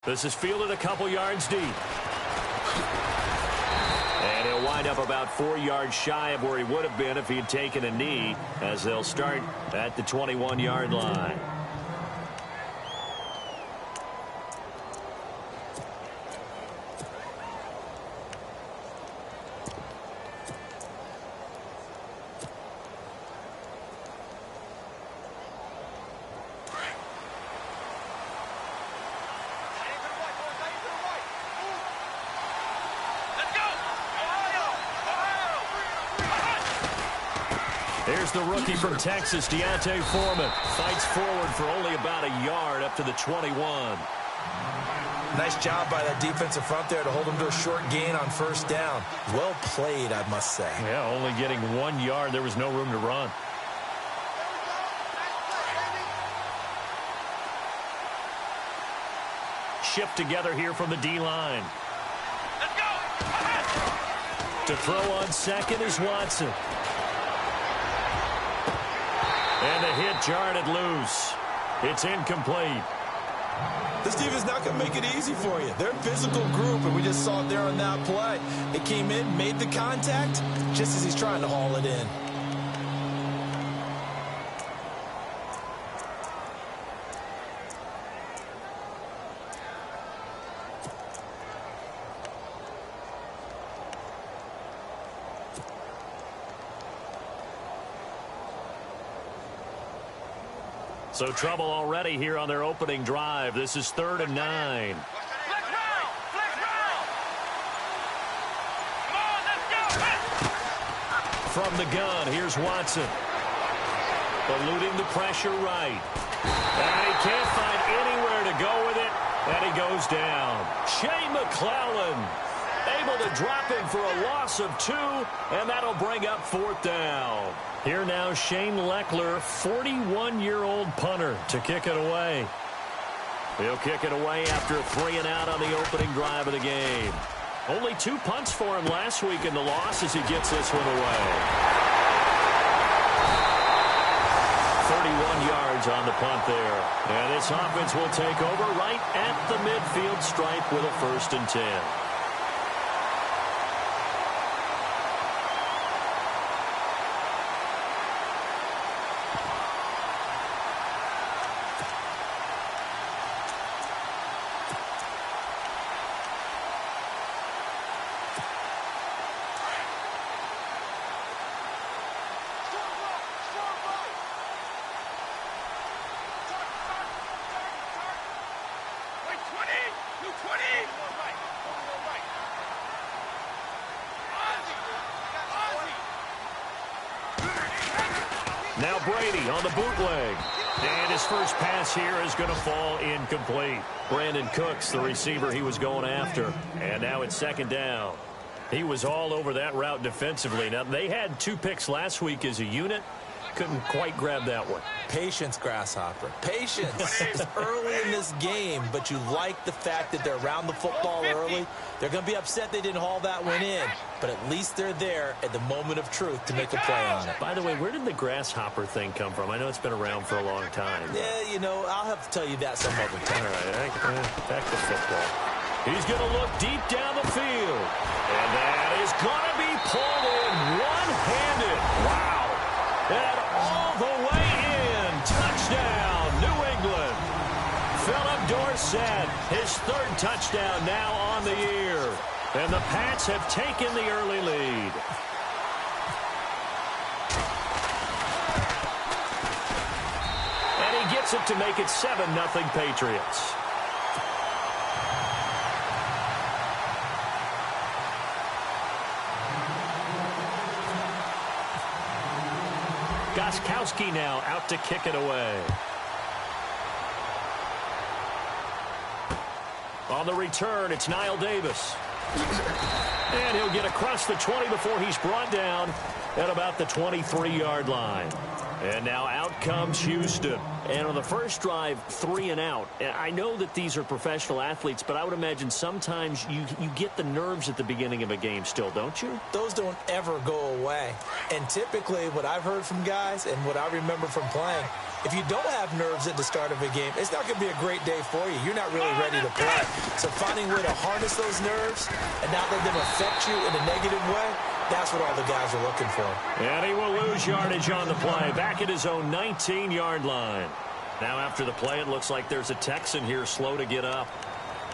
This is fielded a couple yards deep. And he'll wind up about 4 yards shy of where he would have been if he had taken a knee, as they'll start at the 21-yard line. Here's the rookie from Texas, Deontay Foreman. Fights forward for only about a yard up to the 21. Nice job by that defensive front there to hold him to a short gain on first down. Well played, I must say. Yeah, only getting 1 yard. There was no room to run. Shift together here from the D-line. Let's go! To throw on second is Watson. And the hit jarred it loose. It's incomplete. This defense is not going to make it easy for you. They're a physical group, and we just saw it there on that play. It came in, made the contact, just as he's trying to haul it in. So trouble already here on their opening drive. This is 3rd and 9. Flex round! Flex round! Come on, let's go! From the gun, here's Watson. Eluding the pressure right. And he can't find anywhere to go with it. And he goes down. Shea McClellan able to drop him for a loss of 2. And that'll bring up 4th down. Here now, Shane Leckler, 41-year-old punter, to kick it away. He'll kick it away after a 3-and-out on the opening drive of the game. Only 2 punts for him last week in the loss as he gets this one away. 31 yards on the punt there. And this offense will take over right at the midfield stripe with a 1st and 10. Now Brady on the bootleg. And his first pass here is going to fall incomplete. Brandon Cooks, the receiver he was going after. And now it's 2nd down. He was all over that route defensively. Now, they had 2 picks last week as a unit. Couldn't quite grab that one. Patience, Grasshopper. Patience. It's early in this game, but you like the fact that they're around the football early. They're going to be upset they didn't haul that one in, but at least they're there at the moment of truth to make a play on it. By the way, where did the grasshopper thing come from? I know it's been around for a long time. Yeah, you know, I'll have to tell you that some other time. All right, back to football. He's going to look deep down the field. And that is going to be pulled in one-handed. Wow. And all the way in. Touchdown, New England. Philip Dorsett, his 3rd touchdown now on the year. And the Pats have taken the early lead. And he gets it to make it 7-0 Patriots. Gostkowski now out to kick it away. On the return, it's Niall Davis. And he'll get across the 20 before he's brought down at about the 23-yard line. And now out comes Houston. And on the first drive, 3-and-out. I know that these are professional athletes, but I would imagine sometimes you get the nerves at the beginning of a game still, don't you? Those don't ever go away. And typically what I've heard from guys and what I remember from playing, if you don't have nerves at the start of a game, it's not going to be a great day for you. You're not really ready to play. So finding a way to harness those nerves and not let them affect you in a negative way, that's what all the guys are looking for. And he will lose yardage on the play, back at his own 19-yard line. Now after the play, it looks like there's a Texan here slow to get up.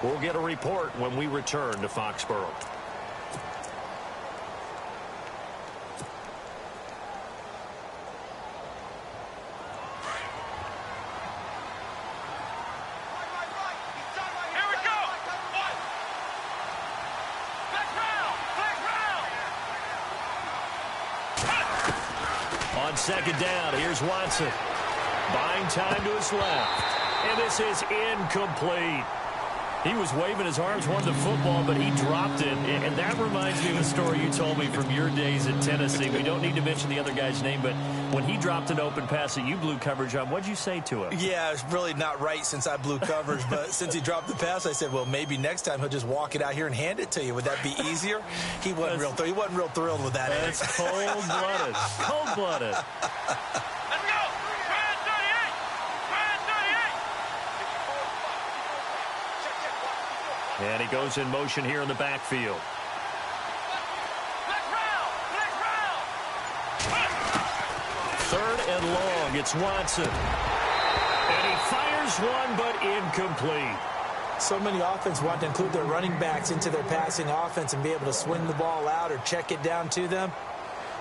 We'll get a report when we return to Foxborough. On second down, here's Watson. Buying time to his left. And this is incomplete. He was waving his arms, wanted the football, but he dropped it. And that reminds me of a story you told me from your days at Tennessee. We don't need to mention the other guy's name, but when he dropped an open pass that you blew coverage on, what'd you say to him? Yeah, it's really not right since I blew coverage, but since he dropped the pass, I said, well, maybe next time he'll just walk it out here and hand it to you. Would that be easier? He wasn't real thrilled with that. That's cold-blooded. Cold-blooded. And he goes in motion here in the backfield. Third and long, it's Watson. And he fires one, but incomplete. So many offenses want to include their running backs into their passing offense and be able to swing the ball out or check it down to them.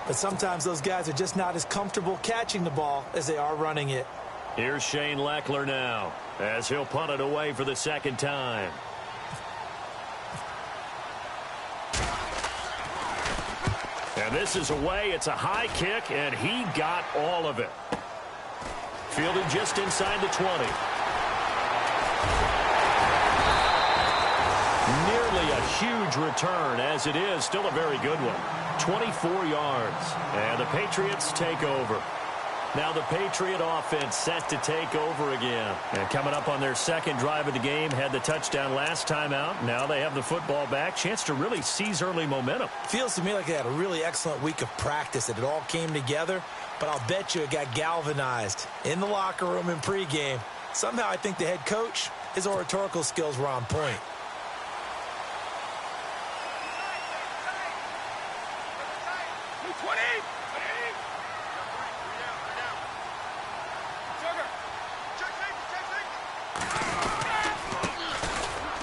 But sometimes those guys are just not as comfortable catching the ball as they are running it. Here's Shane Leckler now, as he'll punt it away for the second time. And this is away. It's a high kick, and he got all of it. Fielded just inside the 20. Nearly a huge return, as it is. Still a very good one. 24 yards. And the Patriots take over. Now the Patriot offense set to take over again. And coming up on their second drive of the game, had the touchdown last time out. Now they have the football back. Chance to really seize early momentum. Feels to me like they had a really excellent week of practice, that it all came together. But I'll bet you it got galvanized in the locker room in pregame. Somehow I think the head coach, his oratorical skills were on point.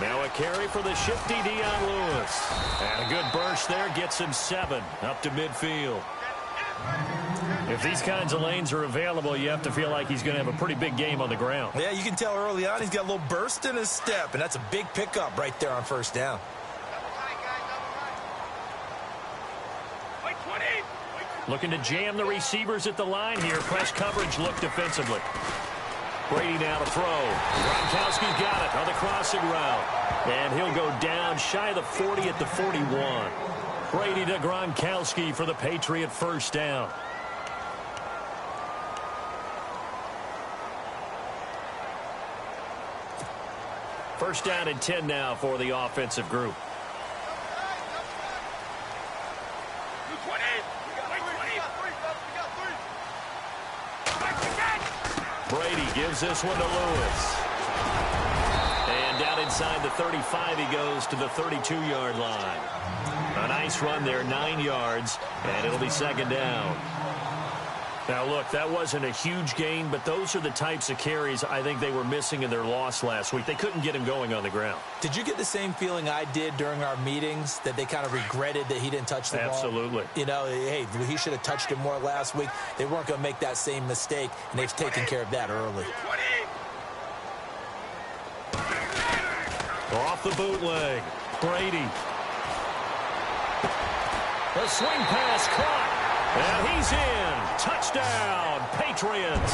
Now a carry for the shifty Dion Lewis. And a good burst there gets him 7 up to midfield. If these kinds of lanes are available, you have to feel like he's going to have a pretty big game on the ground. Yeah, you can tell early on he's got a little burst in his step, and that's a big pickup right there on first down. Looking to jam the receivers at the line here. Press coverage look defensively. Brady now to throw. Gronkowski's got it on the crossing route. And he'll go down shy of the 40 at the 41. Brady to Gronkowski for the Patriot first down. First down and 10 now for the offensive group. Brady gives this one to Lewis. And down inside the 35, he goes to the 32-yard line. A nice run there, 9 yards, and it'll be second down. Now, look, that wasn't a huge gain, but those are the types of carries I think they were missing in their loss last week. They couldn't get him going on the ground. Did you get the same feeling I did during our meetings, that they kind of regretted that he didn't touch the ball? Absolutely. You know, hey, he should have touched it more last week. They weren't going to make that same mistake, and they've taken care of that early. Off the bootleg. Brady. The swing pass caught. And he's in. Touchdown, Patriots.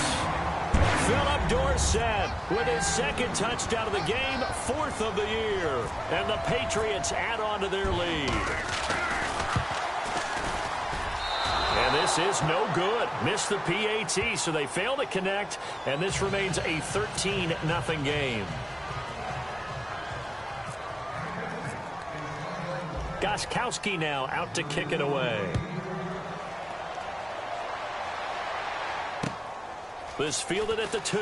Philip Dorsett with his second touchdown of the game, 4th of the year. And the Patriots add on to their lead. And this is no good. Missed the PAT, so they fail to connect. And this remains a 13-0 game. Gostkowski now out to kick it away. This fielded at the 2.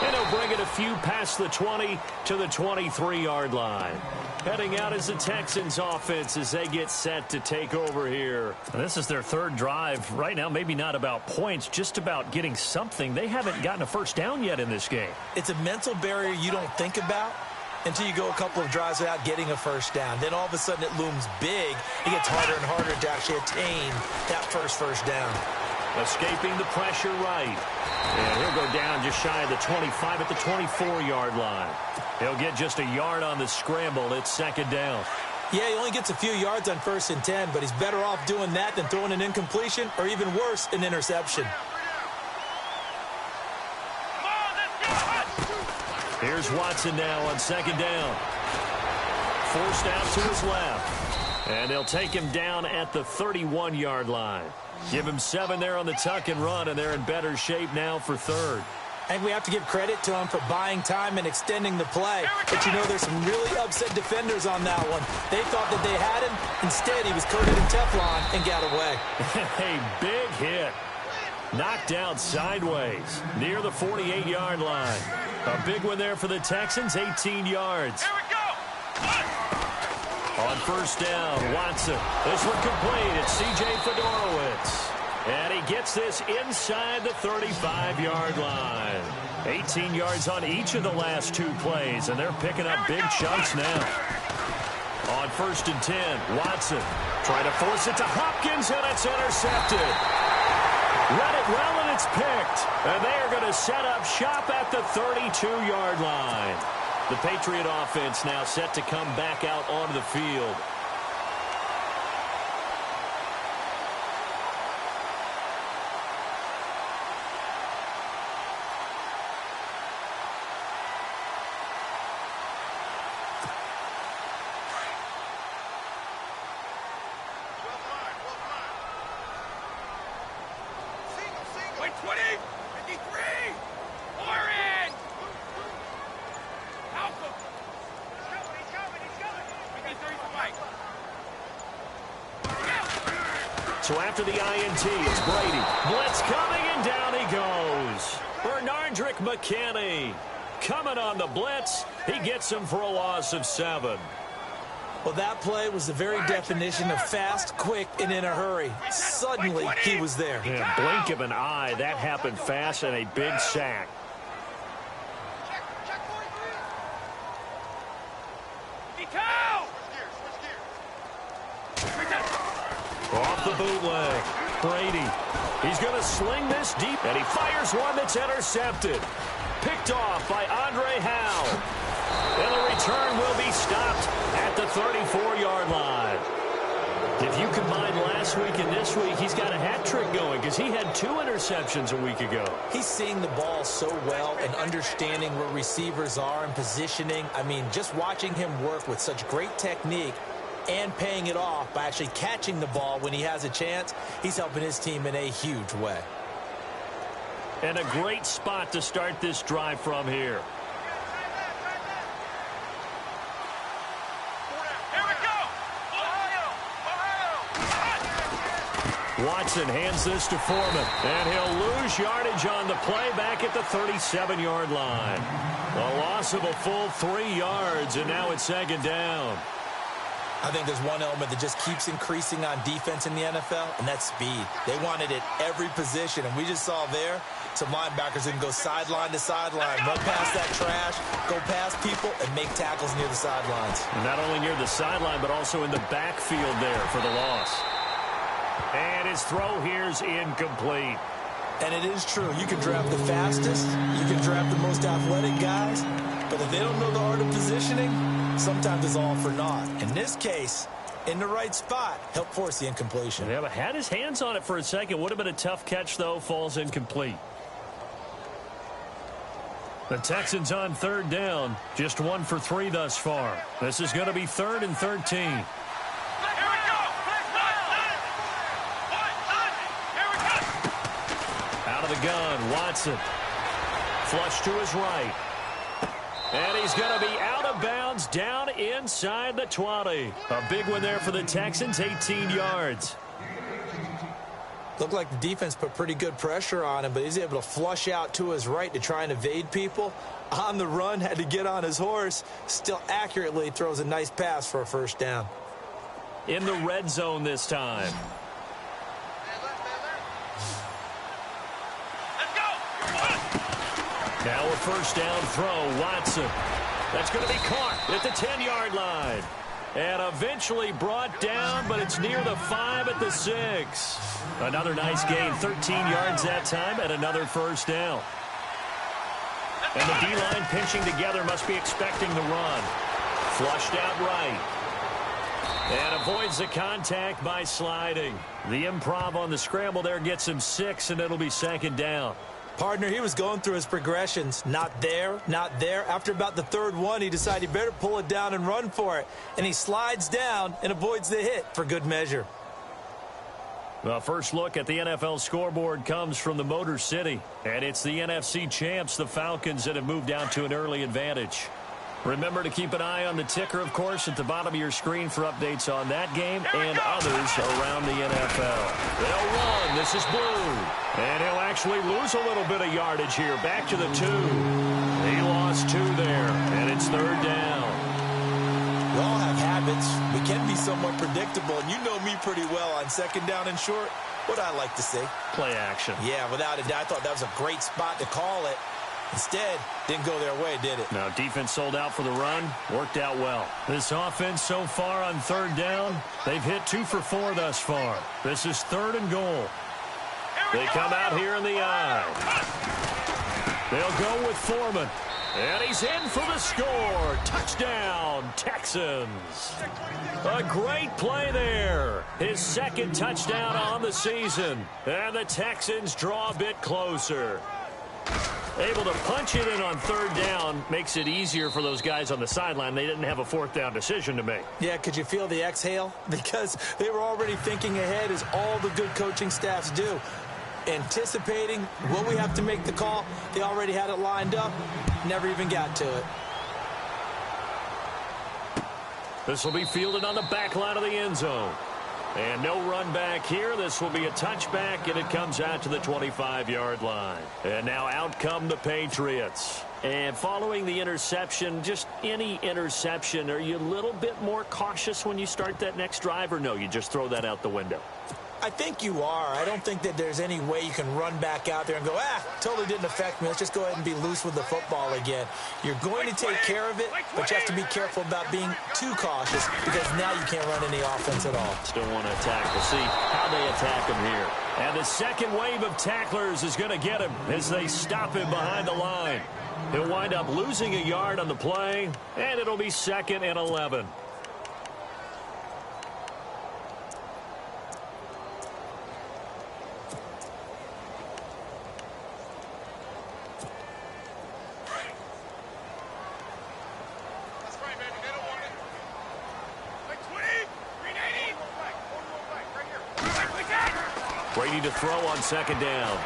And he'll bring it a few past the 20 to the 23-yard line. Heading out is the Texans offense as they get set to take over here. And this is their third drive. Right now, maybe not about points, just about getting something. They haven't gotten a first down yet in this game. It's a mental barrier you don't think about until you go a couple of drives without getting a first down. Then all of a sudden it looms big. It gets harder and harder to actually attain that first down. Escaping the pressure right. And he'll go down just shy of the 25 at the 24-yard line. He'll get just a yard on the scramble. It's second down. Yeah, he only gets a few yards on 1st and 10, but he's better off doing that than throwing an incompletion or even worse, an interception. Here's Watson now on second down. Forced out to his left. And they'll take him down at the 31-yard line. Give him 7 there on the tuck and run, and they're in better shape now for third. I think we have to give credit to him for buying time and extending the play. But, you know, there's some really upset defenders on that one. They thought that they had him. Instead, he was coated in Teflon and got away. A big hit. Knocked down sideways near the 48-yard line. A big one there for the Texans, 18 yards. Here we go. On first down, Watson. This one complete. It's C.J. Fedorowicz. And he gets this inside the 35-yard line. 18 yards on each of the last 2 plays, and they're picking up big chunks now. On 1st and 10, Watson trying to force it to Hopkins, and it's intercepted. Read it well, and it's picked. And they are going to set up shop at the 32-yard line. The Patriot offense now set to come back out onto the field. Wait, 20, 53. More in. Alpha. He's coming. We need 30 for Mike. So after the INT, it's Brady. Blitz coming, and down he goes. Bernardrick McKinney coming on the blitz. He gets him for a loss of 7. Well, that play was the very definition of fast, quick, and in a hurry. Suddenly, he was there. Yeah, blink of an eye. That happened fast, and a big sack. Off the bootleg. Brady. He's going to sling this deep, and he fires one that's intercepted. Picked off by Andre Howe. And the return will be stopped at the 34-yard line. If you combine last week and this week, he's got a hat trick going because he had 2 interceptions a week ago. He's seeing the ball so well and understanding where receivers are and positioning. I mean, just watching him work with such great technique and paying it off by actually catching the ball when he has a chance, he's helping his team in a huge way. And a great spot to start this drive from here. Watson hands this to Foreman, and he'll lose yardage on the play back at the 37-yard line. A loss of a full 3 yards, and now it's second down. I think there's one element that just keeps increasing on defense in the NFL, and that's speed. They want it at every position, and we just saw there some linebackers that can go sideline to sideline, run past that trash, go past people, and make tackles near the sidelines. And not only near the sideline, but also in the backfield there for the loss. And his throw here's incomplete. And it is true. You can draft the fastest, you can draft the most athletic guys, but if they don't know the art of positioning, sometimes it's all for naught. In this case, in the right spot, help force the incompletion. Yeah, but had his hands on it for a second. Would have been a tough catch, though. Falls incomplete. The Texans on third down. Just 1 for 3 thus far. This is going to be 3rd and 13. Out of the gun, Watson. Flush to his right. And he's going to be out of bounds down inside the 20. A big one there for the Texans, 18 yards. Looked like the defense put pretty good pressure on him, but he's able to flush out to his right to try and evade people. On the run, had to get on his horse. Still accurately throws a nice pass for a first down. In the red zone this time. Now a first down throw, Watson. That's going to be caught at the 10-yard line. And eventually brought down, but it's near the 5 at the 6. Another nice gain, 13 yards that time, and another first down. And the D-line pinching together, must be expecting the run. Flushed out right. And avoids the contact by sliding. The improv on the scramble there gets him 6, and it'll be second down. Partner, he was going through his progressions. Not there, not there. After about the third one, he decided he better pull it down and run for it. And he slides down and avoids the hit for good measure. The first look at the NFL scoreboard comes from the Motor City. And it's the NFC champs, the Falcons, that have moved out to an early advantage. Remember to keep an eye on the ticker, of course, at the bottom of your screen for updates on that game and others around the NFL. They'll run. This is Blue. And he'll actually lose a little bit of yardage here. Back to the 2. He lost 2 there, and it's third down. We all have habits. We can be somewhat predictable, and you know me pretty well on second down and short. What I like to say? Play action. Yeah, without a doubt. I thought that was a great spot to call it. Instead, didn't go their way, did it? Now, defense sold out for the run. Worked out well. This offense so far on third down, they've hit 2 for 4 thus far. This is third and goal. They come out here in the eye. They'll go with Foreman. And he's in for the score. Touchdown, Texans. A great play there. His second touchdown on the season. And the Texans draw a bit closer. Able to punch it in on third down makes it easier for those guys on the sideline. They didn't have a fourth down decision to make. Yeah, could you feel the exhale? Because they were already thinking ahead, as all the good coaching staffs do. Anticipating what we have to make the call. They already had it lined up. Never even got to it. This will be fielded on the back line of the end zone. And no run back here. This will be a touchback, and it comes out to the 25-yard line. And now out come the Patriots. And following the interception, just any interception, are you a little bit more cautious when you start that next drive, or no, you just throw that out the window? I think you are. I don't think that there's any way you can run back out there and go, totally didn't affect me. Let's just go ahead and be loose with the football again. You're going to take care of it, but you have to be careful about being too cautious, because now you can't run any offense at all. Still want to attack. We'll see how they attack him here. And the second wave of tacklers is going to get him as they stop him behind the line. He'll wind up losing a yard on the play, and it'll be 2nd and 11. Brady to throw on second down.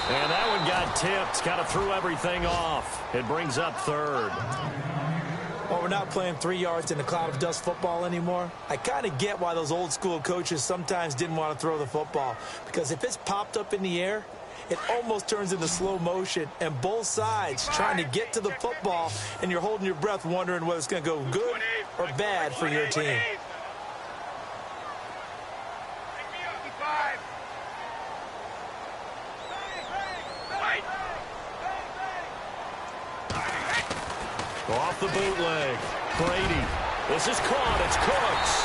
And that one got tipped. Kind of threw everything off. It brings up third. Well, we're not playing 3 yards in a cloud of dust football anymore. I kind of get why those old school coaches sometimes didn't want to throw the football. Because if it's popped up in the air, it almost turns into slow motion. And both sides trying to get to the football, and you're holding your breath wondering whether it's going to go good or bad for your team. Off the bootleg. Brady. This is caught. It's Cooks.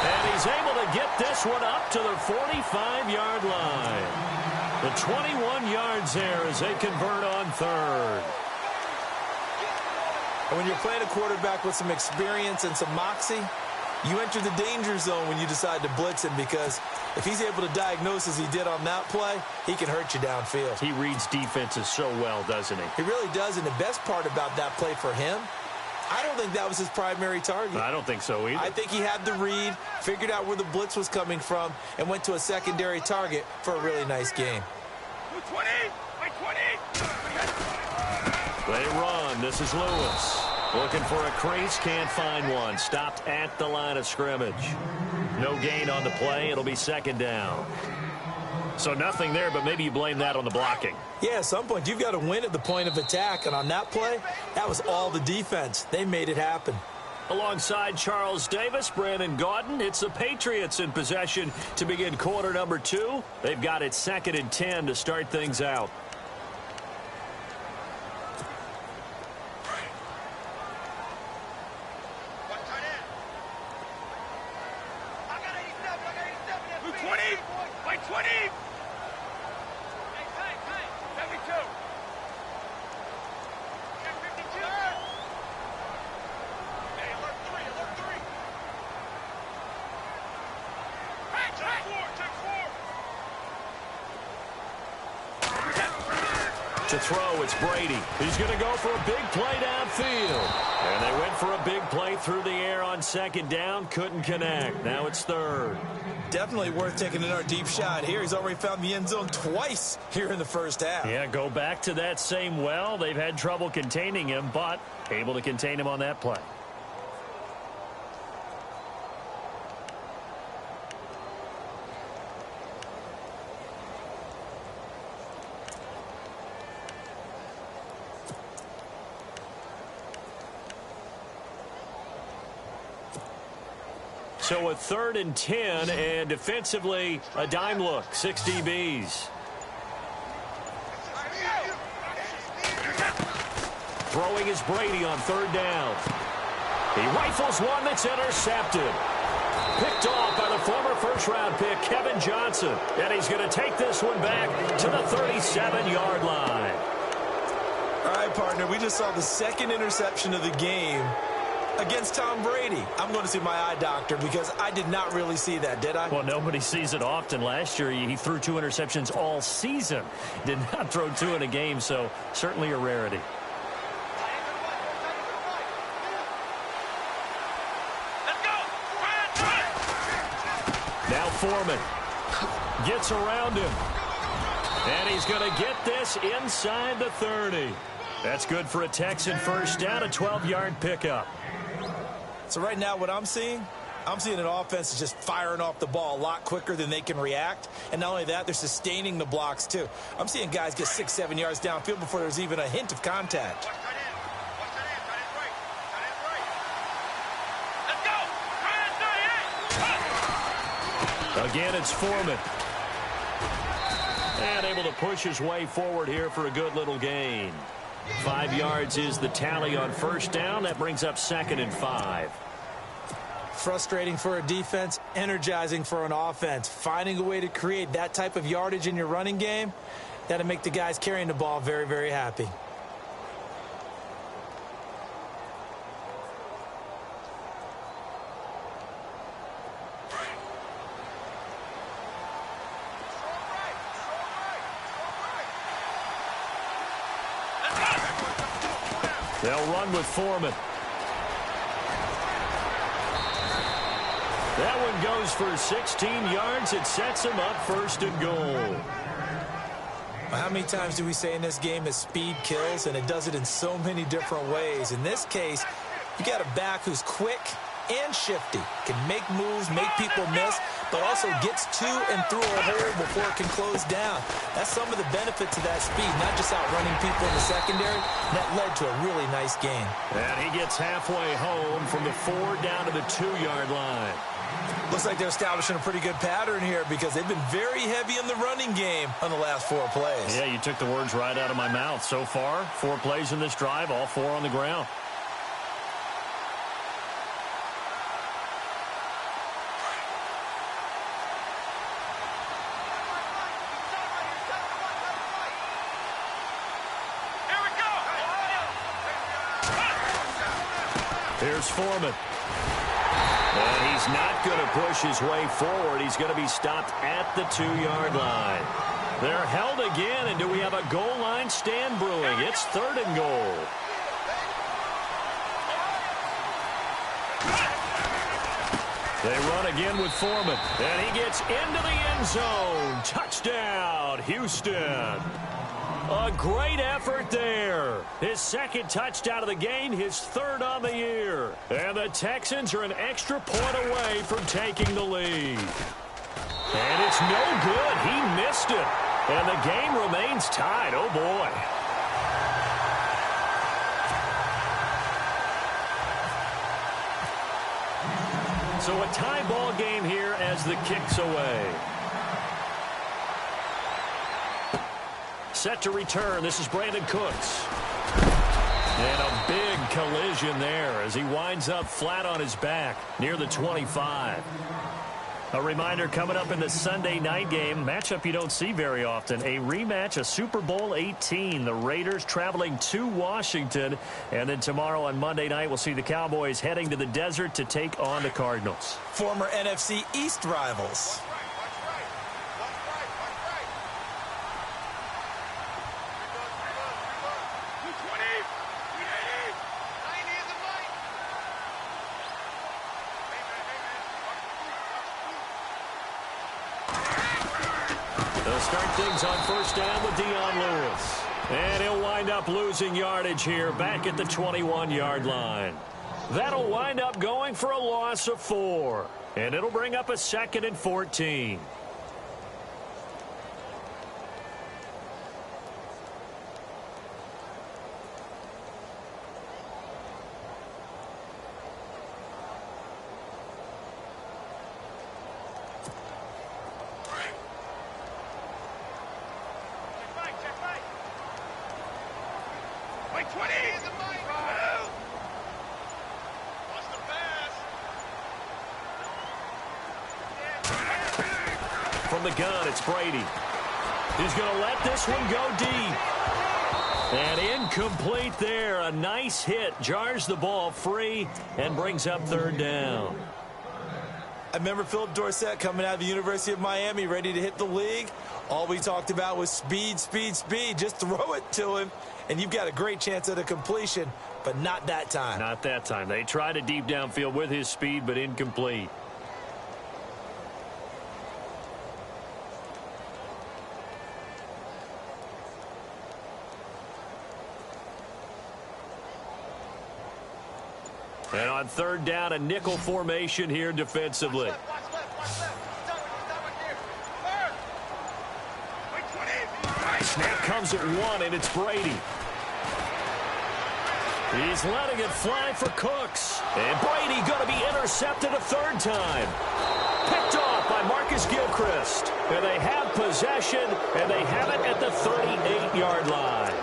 And he's able to get this one up to the 45-yard line. The 21 yards there as they convert on third. And when you're playing a quarterback with some experience and some moxie, you enter the danger zone when you decide to blitz him, because if he's able to diagnose as he did on that play, he can hurt you downfield. He reads defenses so well, doesn't he? He really does, and the best part about that play for him, I don't think that was his primary target. I don't think so either. I think he had the read, figured out where the blitz was coming from, and went to a secondary target for a really nice game. 20! 20! They run. This is Lewis. Looking for a crease, can't find one. Stopped at the line of scrimmage. No gain on the play. It'll be second down. So nothing there, but maybe you blame that on the blocking. Yeah, at some point, you've got to win at the point of attack. And on that play, that was all the defense. They made it happen. Alongside Charles Davis, Brandon Gaudin, it's the Patriots in possession to begin quarter number 2. They've got it 2nd and 10 to start things out. To throw, it's Brady. He's going to go for a big play downfield. And they went for a big play through the air on 2nd down. Couldn't connect. Now it's 3rd. Definitely worth taking another deep shot here. He's already found the end zone twice here in the first half. Yeah, go back to that same well. They've had trouble containing him, but able to contain him on that play. So a 3rd and 10, and defensively, a dime look, 6 DBs. Throwing is Brady on 3rd down. He rifles one that's intercepted. Picked off by the former first-round pick, Kevin Johnson. And he's going to take this one back to the 37-yard line. All right, partner, we just saw the 2nd interception of the game against Tom Brady. I'm going to see my eye doctor because I did not really see that, did I? Well, nobody sees it often. Last year, he threw 2 interceptions all season. Did not throw 2 in a game, so certainly a rarity. Now Foreman gets around him. And he's going to get this inside the 30. That's good for a Texan first down, a 12-yard pickup. So right now what I'm seeing an offense that's just firing off the ball a lot quicker than they can react. And not only that, they're sustaining the blocks too. I'm seeing guys get 6-7 yards downfield before there's even a hint of contact. Again, it's Foreman. And able to push his way forward here for a good little gain. 5 yards is the tally on first down. That brings up 2nd and 5. Frustrating for a defense, energizing for an offense. Finding a way to create that type of yardage in your running game, that'll make the guys carrying the ball very, very happy. They'll run with Foreman. That one goes for 16 yards. It sets him up 1st and goal. How many times do we say in this game that speed kills, and it does it in so many different ways? In this case, you got a back who's quick and shifty, can make moves, make people miss, but also gets to and through a hole before it can close down. That's some of the benefits of that speed, not just outrunning people in the secondary. That led to a really nice game. And he gets halfway home from the 4 down to the 2-yard line. Looks like they're establishing a pretty good pattern here because they've been very heavy in the running game on the last 4 plays. Yeah, you took the words right out of my mouth. So far, 4 plays in this drive, all 4 on the ground. Here's Foreman. And he's not going to push his way forward. He's going to be stopped at the 2-yard line. They're held again, and do we have a goal line stand brewing? It's 3rd and goal. They run again with Foreman. And he gets into the end zone. Touchdown, Houston. A great effort there. His 2nd touchdown of the game, his 3rd on the year. And the Texans are an extra point away from taking the lead. And it's no good. He missed it. And the game remains tied. Oh, boy. So a tie ball game here as the kick's away. Set to return. This is Brandon Cooks. And a big collision there as he winds up flat on his back near the 25. A reminder coming up in the Sunday night game, matchup you don't see very often, a rematch of Super Bowl 18. The Raiders traveling to Washington. And then tomorrow on Monday night, we'll see the Cowboys heading to the desert to take on the Cardinals. Former NFC East rivals. They'll start things on first down with Dion Lewis. And he'll wind up losing yardage here back at the 21-yard line. That'll wind up going for a loss of 4. And it'll bring up a 2nd and 14. From the gun, it's Brady. He's going to let this one go deep. And incomplete there. A nice hit. Jars the ball free and brings up 3rd down. I remember Philip Dorsett coming out of the University of Miami ready to hit the league. All we talked about was speed, speed, speed. Just throw it to him, and you've got a great chance at a completion, but not that time. Not that time. They tried a deep downfield with his speed, but incomplete. And on 3rd down, a nickel formation here defensively. Snap comes at 1, and it's Brady. He's letting it fly for Cooks. And Brady going to be intercepted a 3rd time. Picked off by Marcus Gilchrist. And they have possession, and they have it at the 38-yard line.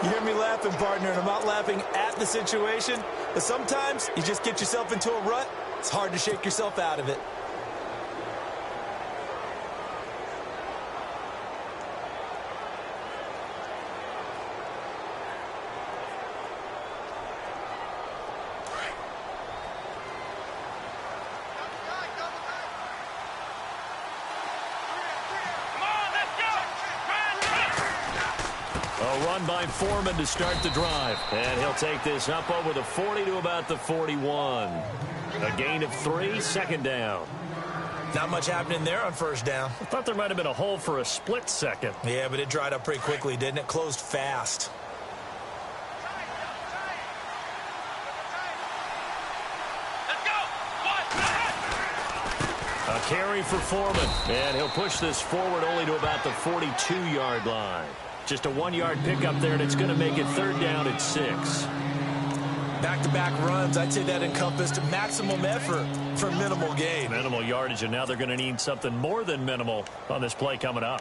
You hear me laughing, partner, and I'm not laughing at the situation. But sometimes you just get yourself into a rut. It's hard to shake yourself out of it. A run by Foreman to start the drive. And he'll take this up over the 40 to about the 41. A gain of 3, 2nd down. Not much happening there on 1st down. I thought there might have been a hole for a split second. Yeah, but it dried up pretty quickly, didn't it? Closed fast. A carry for Foreman. And he'll push this forward only to about the 42-yard line. Just a 1-yard pickup there, and it's going to make it 3rd down at 6. Back-to-back runs, I'd say that encompassed maximum effort for minimal gain. Minimal yardage, and now they're going to need something more than minimal on this play coming up.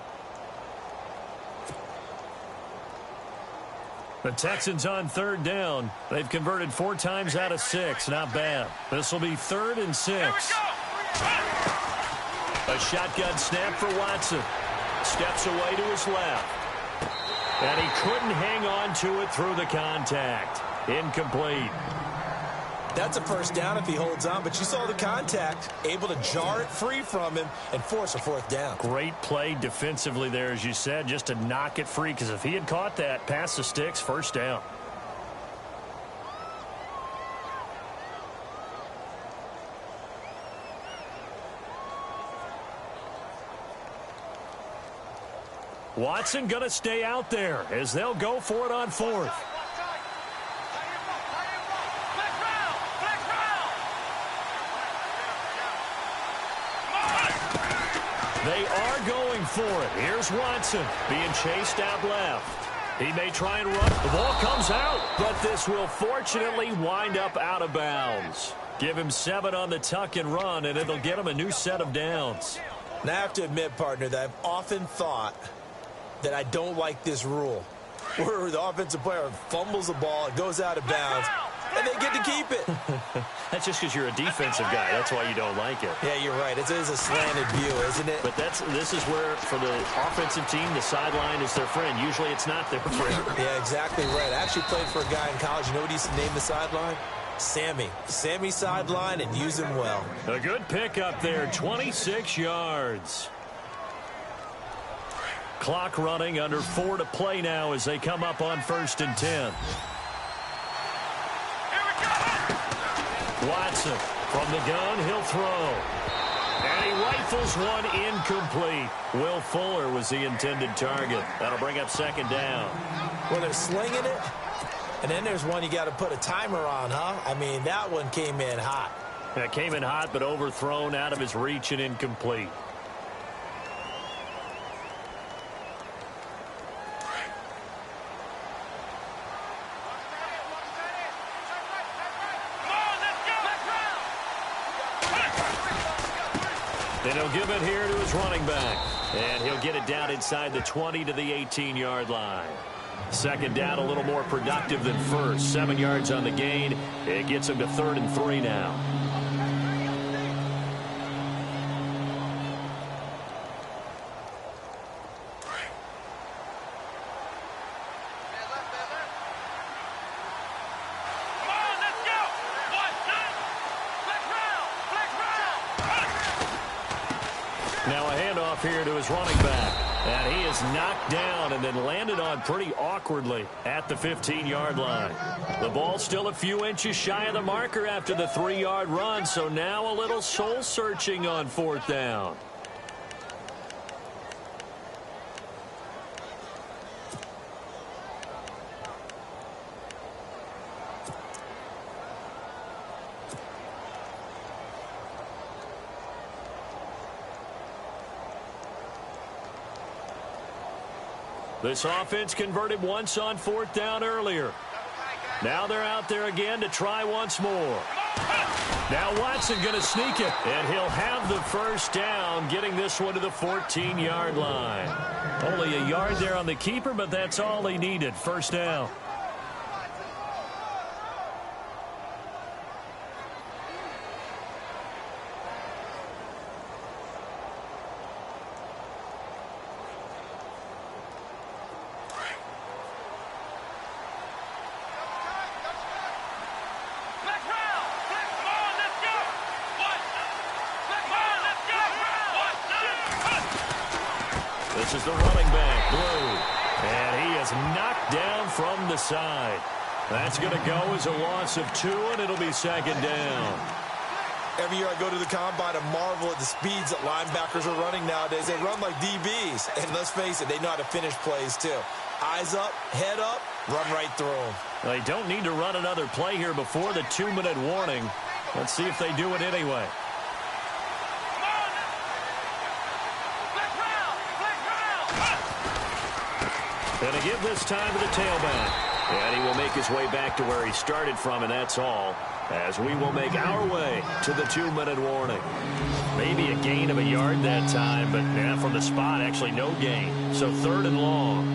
The Texans on 3rd down. They've converted 4 times out of 6. Not bad. This will be 3rd and 6. A shotgun snap for Watson. Steps away to his left. And he couldn't hang on to it through the contact. Incomplete. That's a 1st down if he holds on, but you saw the contact, able to jar it free from him and force a 4th down. Great play defensively there, as you said, just to knock it free, because if he had caught that, past the sticks, 1st down. Watson going to stay out there as they'll go for it on 4th. They are going for it. Here's Watson being chased out left. He may try and run. The ball comes out, but this will fortunately wind up out of bounds. Give him 7 on the tuck and run, and it'll get him a new set of downs. Now, I have to admit, partner, that I've often thought that I don't like this rule, where the offensive player fumbles the ball, it goes out of bounds, and they get to keep it. That's just because you're a defensive guy. That's why you don't like it. Yeah, you're right. It is a slanted view, isn't it? But this is where, for the offensive team, the sideline is their friend. Usually it's not their friend. Yeah, exactly right. I actually played for a guy in college. You know what he used to name the sideline? Sammy. Sammy sideline, and use him well. A good pick up there, 26 yards. Clock running, under 4 to play now as they come up on 1st and 10. Watson from the gun, he'll throw. And he rifles one incomplete. Will Fuller was the intended target. That'll bring up 2nd down. Well, they're slinging it, and then there's one you got to put a timer on, huh? I mean, that one came in hot. That came in hot, but overthrown, out of his reach and incomplete. And he'll give it here to his running back. And he'll get it down inside the 20 to the 18-yard line. 2nd down, a little more productive than first. 7 yards on the gain. It gets him to 3rd and 3 now. Now a handoff here to his running back. And he is knocked down and then landed on pretty awkwardly at the 15-yard line. The ball still a few inches shy of the marker after the 3-yard run, so now a little soul-searching on 4th down. This offense converted once on 4th down earlier. Now they're out there again to try once more. Now Watson going to sneak it, and he'll have the 1st down, getting this one to the 14-yard line. Only a yard there on the keeper, but that's all he needed. 1st down. This is the running back, Blue. And he is knocked down from the side. That's going to go as a loss of 2, and it'll be 2nd down. Every year I go to the combine and marvel at the speeds that linebackers are running nowadays. They run like DBs. And let's face it, they know how to finish plays too. Eyes up, head up, run right through them. They don't need to run another play here before the 2-minute warning. Let's see if they do it anyway. And to give this time to the tailback. And he will make his way back to where he started from, and that's all. As we will make our way to the 2-minute warning. Maybe a gain of a yard that time, but from the spot, actually no gain. So 3rd and long.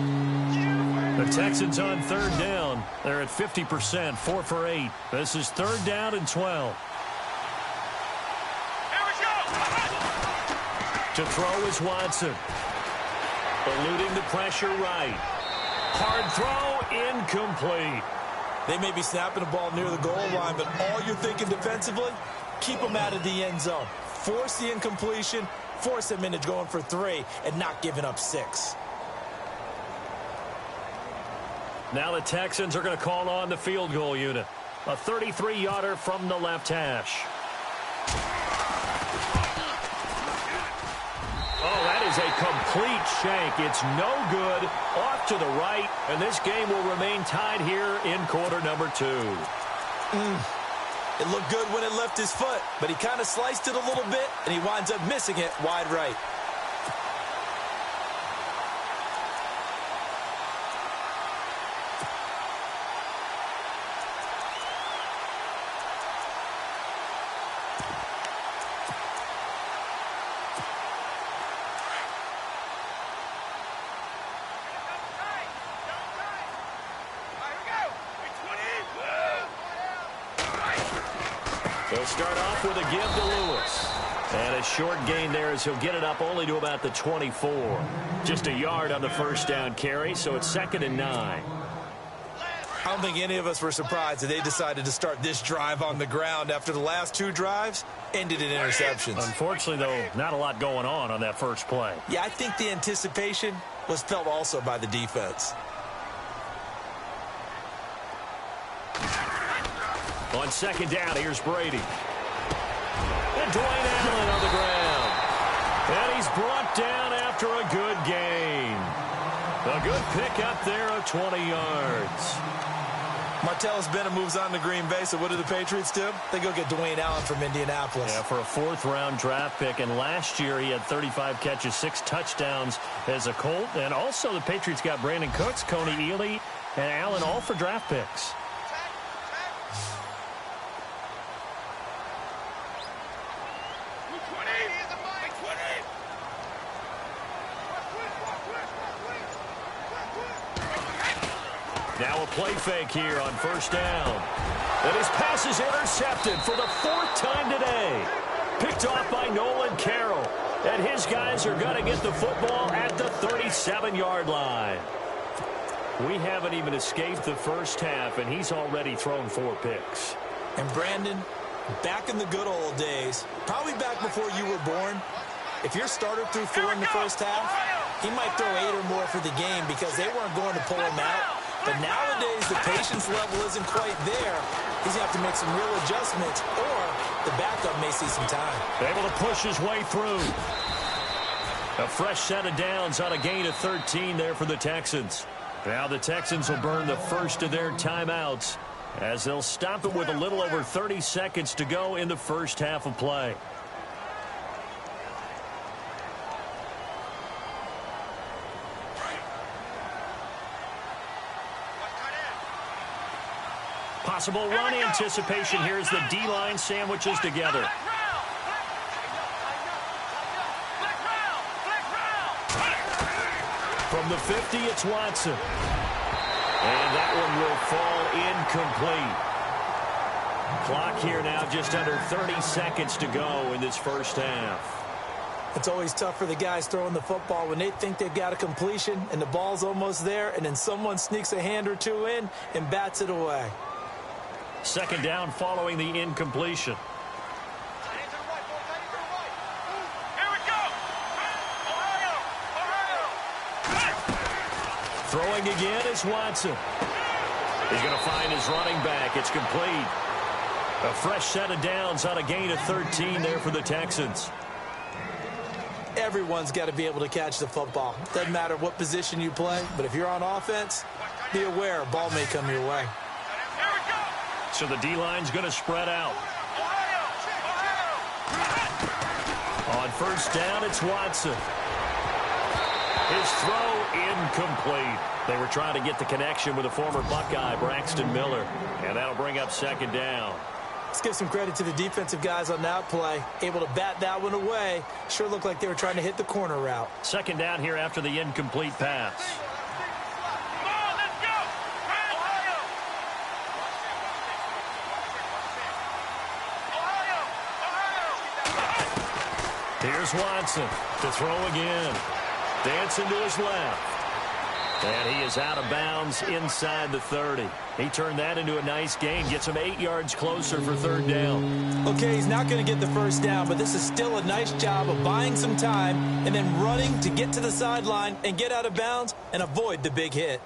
The Texans on 3rd down. They're at 50%, 4 for 8. This is 3rd down and 12. Here we go. To throw is Watson. Eluding the pressure right. Hard throw, incomplete. They may be snapping the ball near the goal line, but all you're thinking defensively, keep them out of the end zone. Force the incompletion, force them into going for 3, and not giving up 6. Now the Texans are going to call on the field goal unit. A 33-yarder from the left hash. Oh, that is a complete shank. It's no good. Off to the right, and this game will remain tied here in quarter number 2. It looked good when it left his foot, but he kind of sliced it a little bit, and he winds up missing it wide right. They'll start off with a give to Lewis. And a short gain there as he'll get it up only to about the 24. Just a yard on the first down carry, so it's 2nd and 9. I don't think any of us were surprised that they decided to start this drive on the ground after the last 2 drives ended in interceptions. Unfortunately, though, not a lot going on that first play. Yeah, I think the anticipation was felt also by the defense. On 2nd down, here's Brady. And Dwayne Allen on the ground. And he's brought down after a good gain. A good pickup there of 20 yards. Martellus Bennett moves on to Green Bay, so what do the Patriots do? They go get Dwayne Allen from Indianapolis. Yeah, for a 4th-round draft pick, and last year he had 35 catches, 6 touchdowns as a Colt. And also the Patriots got Brandon Cooks, Coney Ely, and Allen all for draft picks. Now a play fake here on 1st down. And his pass is intercepted for the 4th time today. Picked off by Nolan Carroll. And his guys are going to get the football at the 37-yard line. We haven't even escaped the first half, and he's already thrown 4 picks. And Brandon, back in the good old days, probably back before you were born, if your starter threw 4 in the first half, he might throw 8 or more for the game because they weren't going to pull him out. But nowadays, the patience level isn't quite there. He's going to have to make some real adjustments, or the backup may see some time. Able to push his way through. A fresh set of downs on a gain of 13 there for the Texans. Now the Texans will burn the first of their timeouts as they'll stop it with a little over 30 seconds to go in the first half of play. Possible run anticipation here as the D-line sandwiches together. From the 50, it's Watson. And that one will fall incomplete. Clock here now just under 30 seconds to go in this first half. It's always tough for the guys throwing the football when they think they've got a completion and the ball's almost there, and then someone sneaks a hand or two in and bats it away. 2nd down following the incompletion. Throwing again is Watson. He's going to find his running back. It's complete. A fresh set of downs on a gain of 13 there for the Texans. Everyone's got to be able to catch the football. Doesn't matter what position you play, but if you're on offense, be aware a ball may come your way. So the D-line's going to spread out. On 1st down, it's Watson. His throw incomplete. They were trying to get the connection with a former Buckeye, Braxton Miller. And that'll bring up 2nd down. Let's give some credit to the defensive guys on that play. Able to bat that one away. Sure looked like they were trying to hit the corner route. 2nd down here after the incomplete pass. Here's Watson to throw again. Dancing to his left. And he is out of bounds inside the 30. He turned that into a nice gain. Gets him 8 yards closer for 3rd down. Okay, he's not going to get the first down, but this is still a nice job of buying some time and then running to get to the sideline and get out of bounds and avoid the big hit.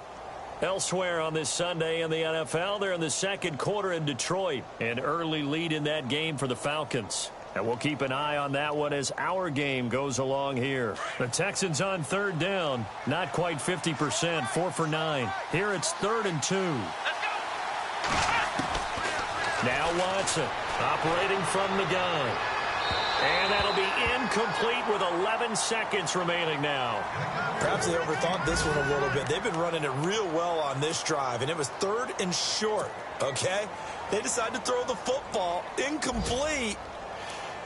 Elsewhere on this Sunday in the NFL, they're in the 2nd quarter in Detroit. An early lead in that game for the Falcons. And we'll keep an eye on that one as our game goes along here. The Texans on 3rd down. Not quite 50%. 4 for 9. Here it's 3rd and 2. Now Watson operating from the gun. And that'll be incomplete with 11 seconds remaining now. Perhaps they overthought this one a little bit. They've been running it real well on this drive, and it was 3rd and short, okay? They decided to throw the football incomplete.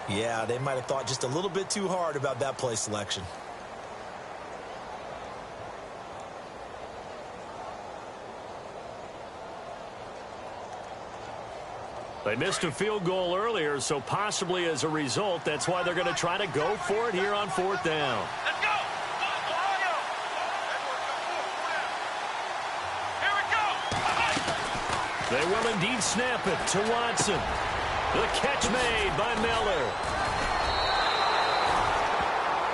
Yeah, they might have thought just a little bit too hard about that play selection. They missed a field goal earlier, so possibly as a result, that's why they're going to try to go for it here on 4th down. Let's go! Ohio! Here we go! They will indeed snap it to Watson. The catch made by Miller.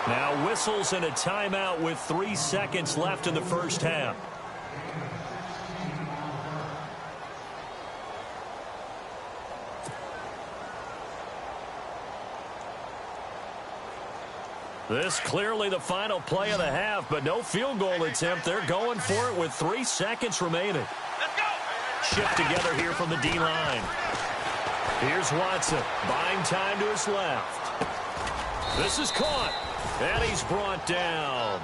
Now whistles and a timeout with 3 seconds left in the first half. This clearly the final play of the half, but no field goal attempt. They're going for it with 3 seconds remaining. Let's go! Shift together here from the D-line. Here's Watson, buying time to his left. This is caught, and he's brought down.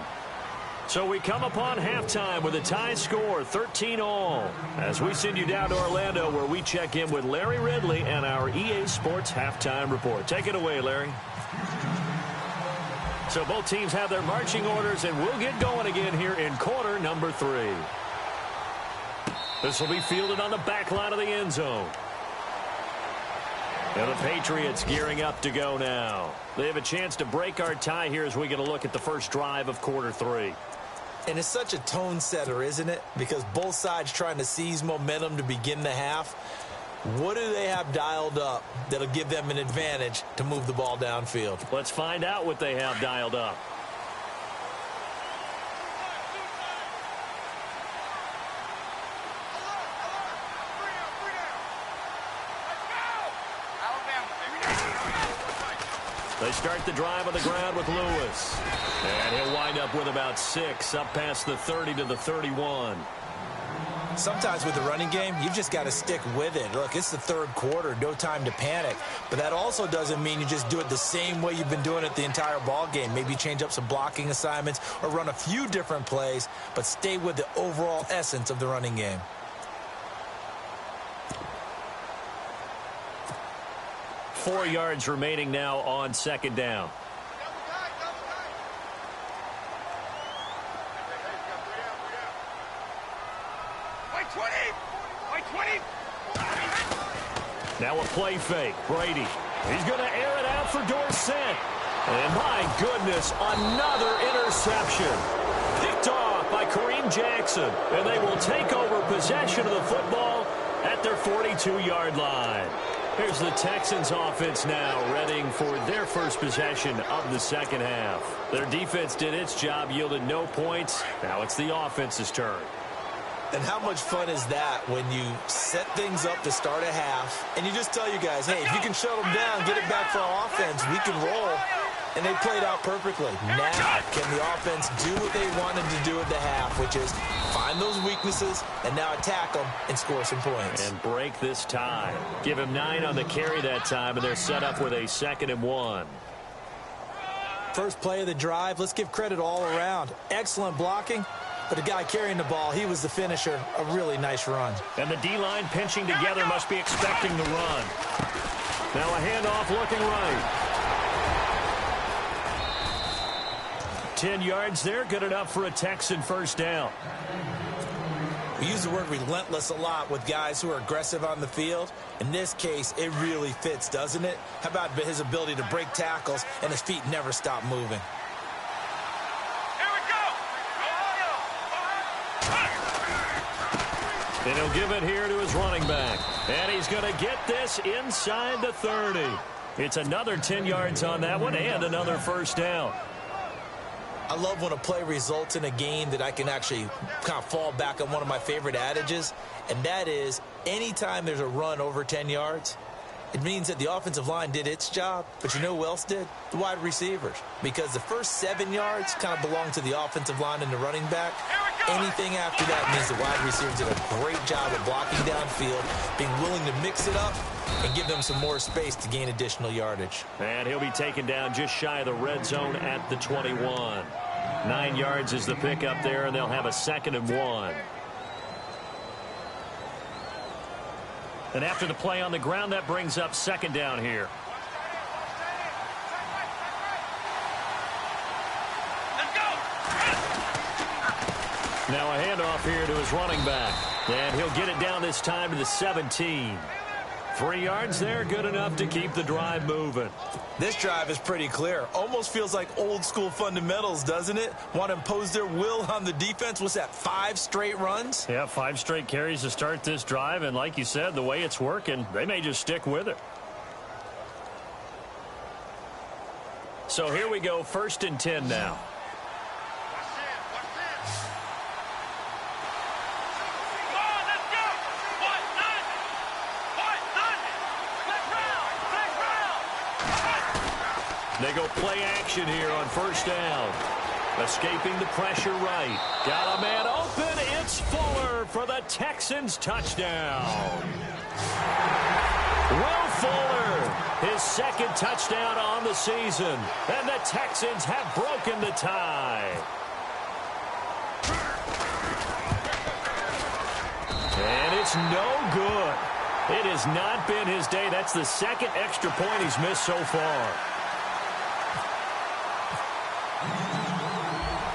So we come upon halftime with a tie score, 13-all. As we send you down to Orlando, where we check in with Larry Ridley and our EA Sports Halftime Report. Take it away, Larry. So both teams have their marching orders, and we'll get going again here in quarter number 3. This will be fielded on the back line of the end zone. And the Patriots gearing up to go now. They have a chance to break our tie here as we get a look at the first drive of quarter 3. And it's such a tone setter, isn't it? Because both sides trying to seize momentum to begin the half. What do they have dialed up that'll give them an advantage to move the ball downfield? Let's find out what they have dialed up. They start the drive on the ground with Lewis. And he'll wind up with about 6 up past the 30 to the 31. Sometimes with the running game, you've just got to stick with it. Look, it's the third quarter, no time to panic. But that also doesn't mean you just do it the same way you've been doing it the entire ball game. Maybe change up some blocking assignments or run a few different plays, but stay with the overall essence of the running game. Four yards remaining now on 2nd down. Now a play fake. Brady. He's going to air it out for Dorsett. And my goodness, another interception. Picked off by Kareem Jackson. And they will take over possession of the football at their 42-yard line. Here's the Texans offense now readying for their first possession of the second half. Their defense did its job, yielded no points. Now it's the offense's turn. And how much fun is that when you set things up to start a half and you just tell you guys, hey, if you can shut them down, get it back for our offense, we can roll. And they played out perfectly. Now, can the offense do what they wanted to do at the half, which is find those weaknesses and now attack them and score some points. And break this tie. Give him 9 on the carry that time, and they're set up with a 2nd and 1. First play of the drive, let's give credit all around. Excellent blocking, but the guy carrying the ball, he was the finisher. A really nice run. And the D-line pinching together must be expecting the run. Now a handoff looking right. 10 yards there, good enough for a Texan first down. We use the word relentless a lot with guys who are aggressive on the field. In this case, it really fits, doesn't it? How about his ability to break tackles and his feet never stop moving? Here we go! And he'll give it here to his running back. And he's going to get this inside the 30. It's another 10 yards on that one and another first down. I love when a play results in a game that I can actually kind of fall back on one of my favorite adages, and that is anytime there's a run over 10 yards, it means that the offensive line did its job, but you know who else did? The wide receivers. Because the first 7 yards kind of belong to the offensive line and the running back. Anything after that means the wide receivers did a great job of blocking downfield, being willing to mix it up, and give them some more space to gain additional yardage. And he'll be taken down just shy of the red zone at the 21. 9 yards is the pickup there, and they'll have a 2nd and 1. And after the play on the ground, that brings up 2nd down here. Now a handoff here to his running back. And he'll get it down this time to the 17. 3 yards there, good enough to keep the drive moving. This drive is pretty clear. Almost feels like old school fundamentals, doesn't it? Want to impose their will on the defense. What's that, 5 straight runs? Yeah, 5 straight carries to start this drive. And like you said, the way it's working, they may just stick with it. So here we go, 1st and 10 now. They go play action here on 1st down. Escaping the pressure right. Got a man open. It's Fuller for the Texans touchdown. Will Fuller, his 2nd touchdown on the season. And the Texans have broken the tie. And it's no good. It has not been his day. That's the 2nd extra point he's missed so far.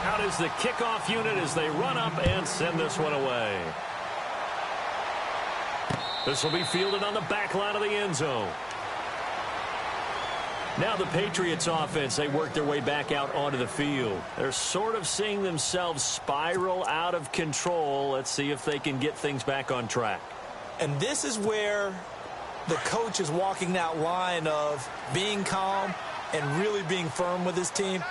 Out is the kickoff unit as they run up and send this one away. This will be fielded on the back line of the end zone. Now the Patriots offense, they work their way back out onto the field. They're sort of seeing themselves spiral out of control. Let's see if they can get things back on track. And this is where the coach is walking that line of being calm and really being firm with his team.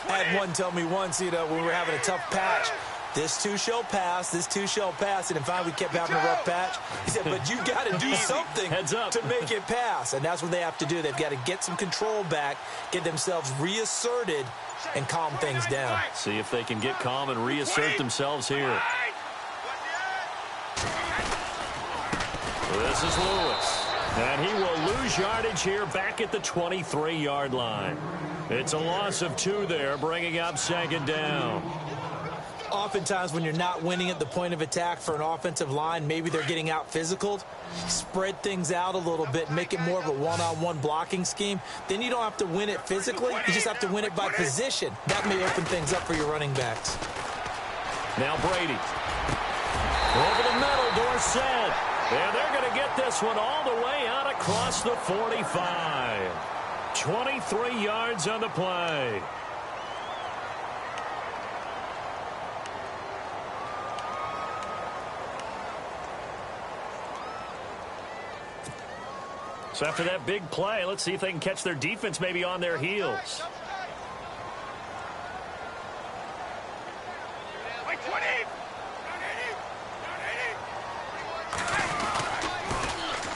I had one tell me once, when we were having a tough patch, this too shall pass, this too shall pass, and finally we kept having a rough patch. He said, but you got to do something to make it pass, and that's what they have to do. They've got to get some control back, get themselves reasserted, and calm things down. See if they can get calm and reassert themselves here. This is Lewis. And he will lose yardage here back at the 23-yard line. It's a loss of 2 there, bringing up 2nd down. Oftentimes when you're not winning at the point of attack for an offensive line, maybe they're getting out physical. Spread things out a little bit, make it more of a one-on-one blocking scheme. Then you don't have to win it physically. You just have to win it by position. That may open things up for your running backs. Now Brady. Over the middle, Dorsett. And they're going to get this one all the way out across the 45. 23 yards on the play. So after that big play, let's see if they can catch their defense maybe on their heels.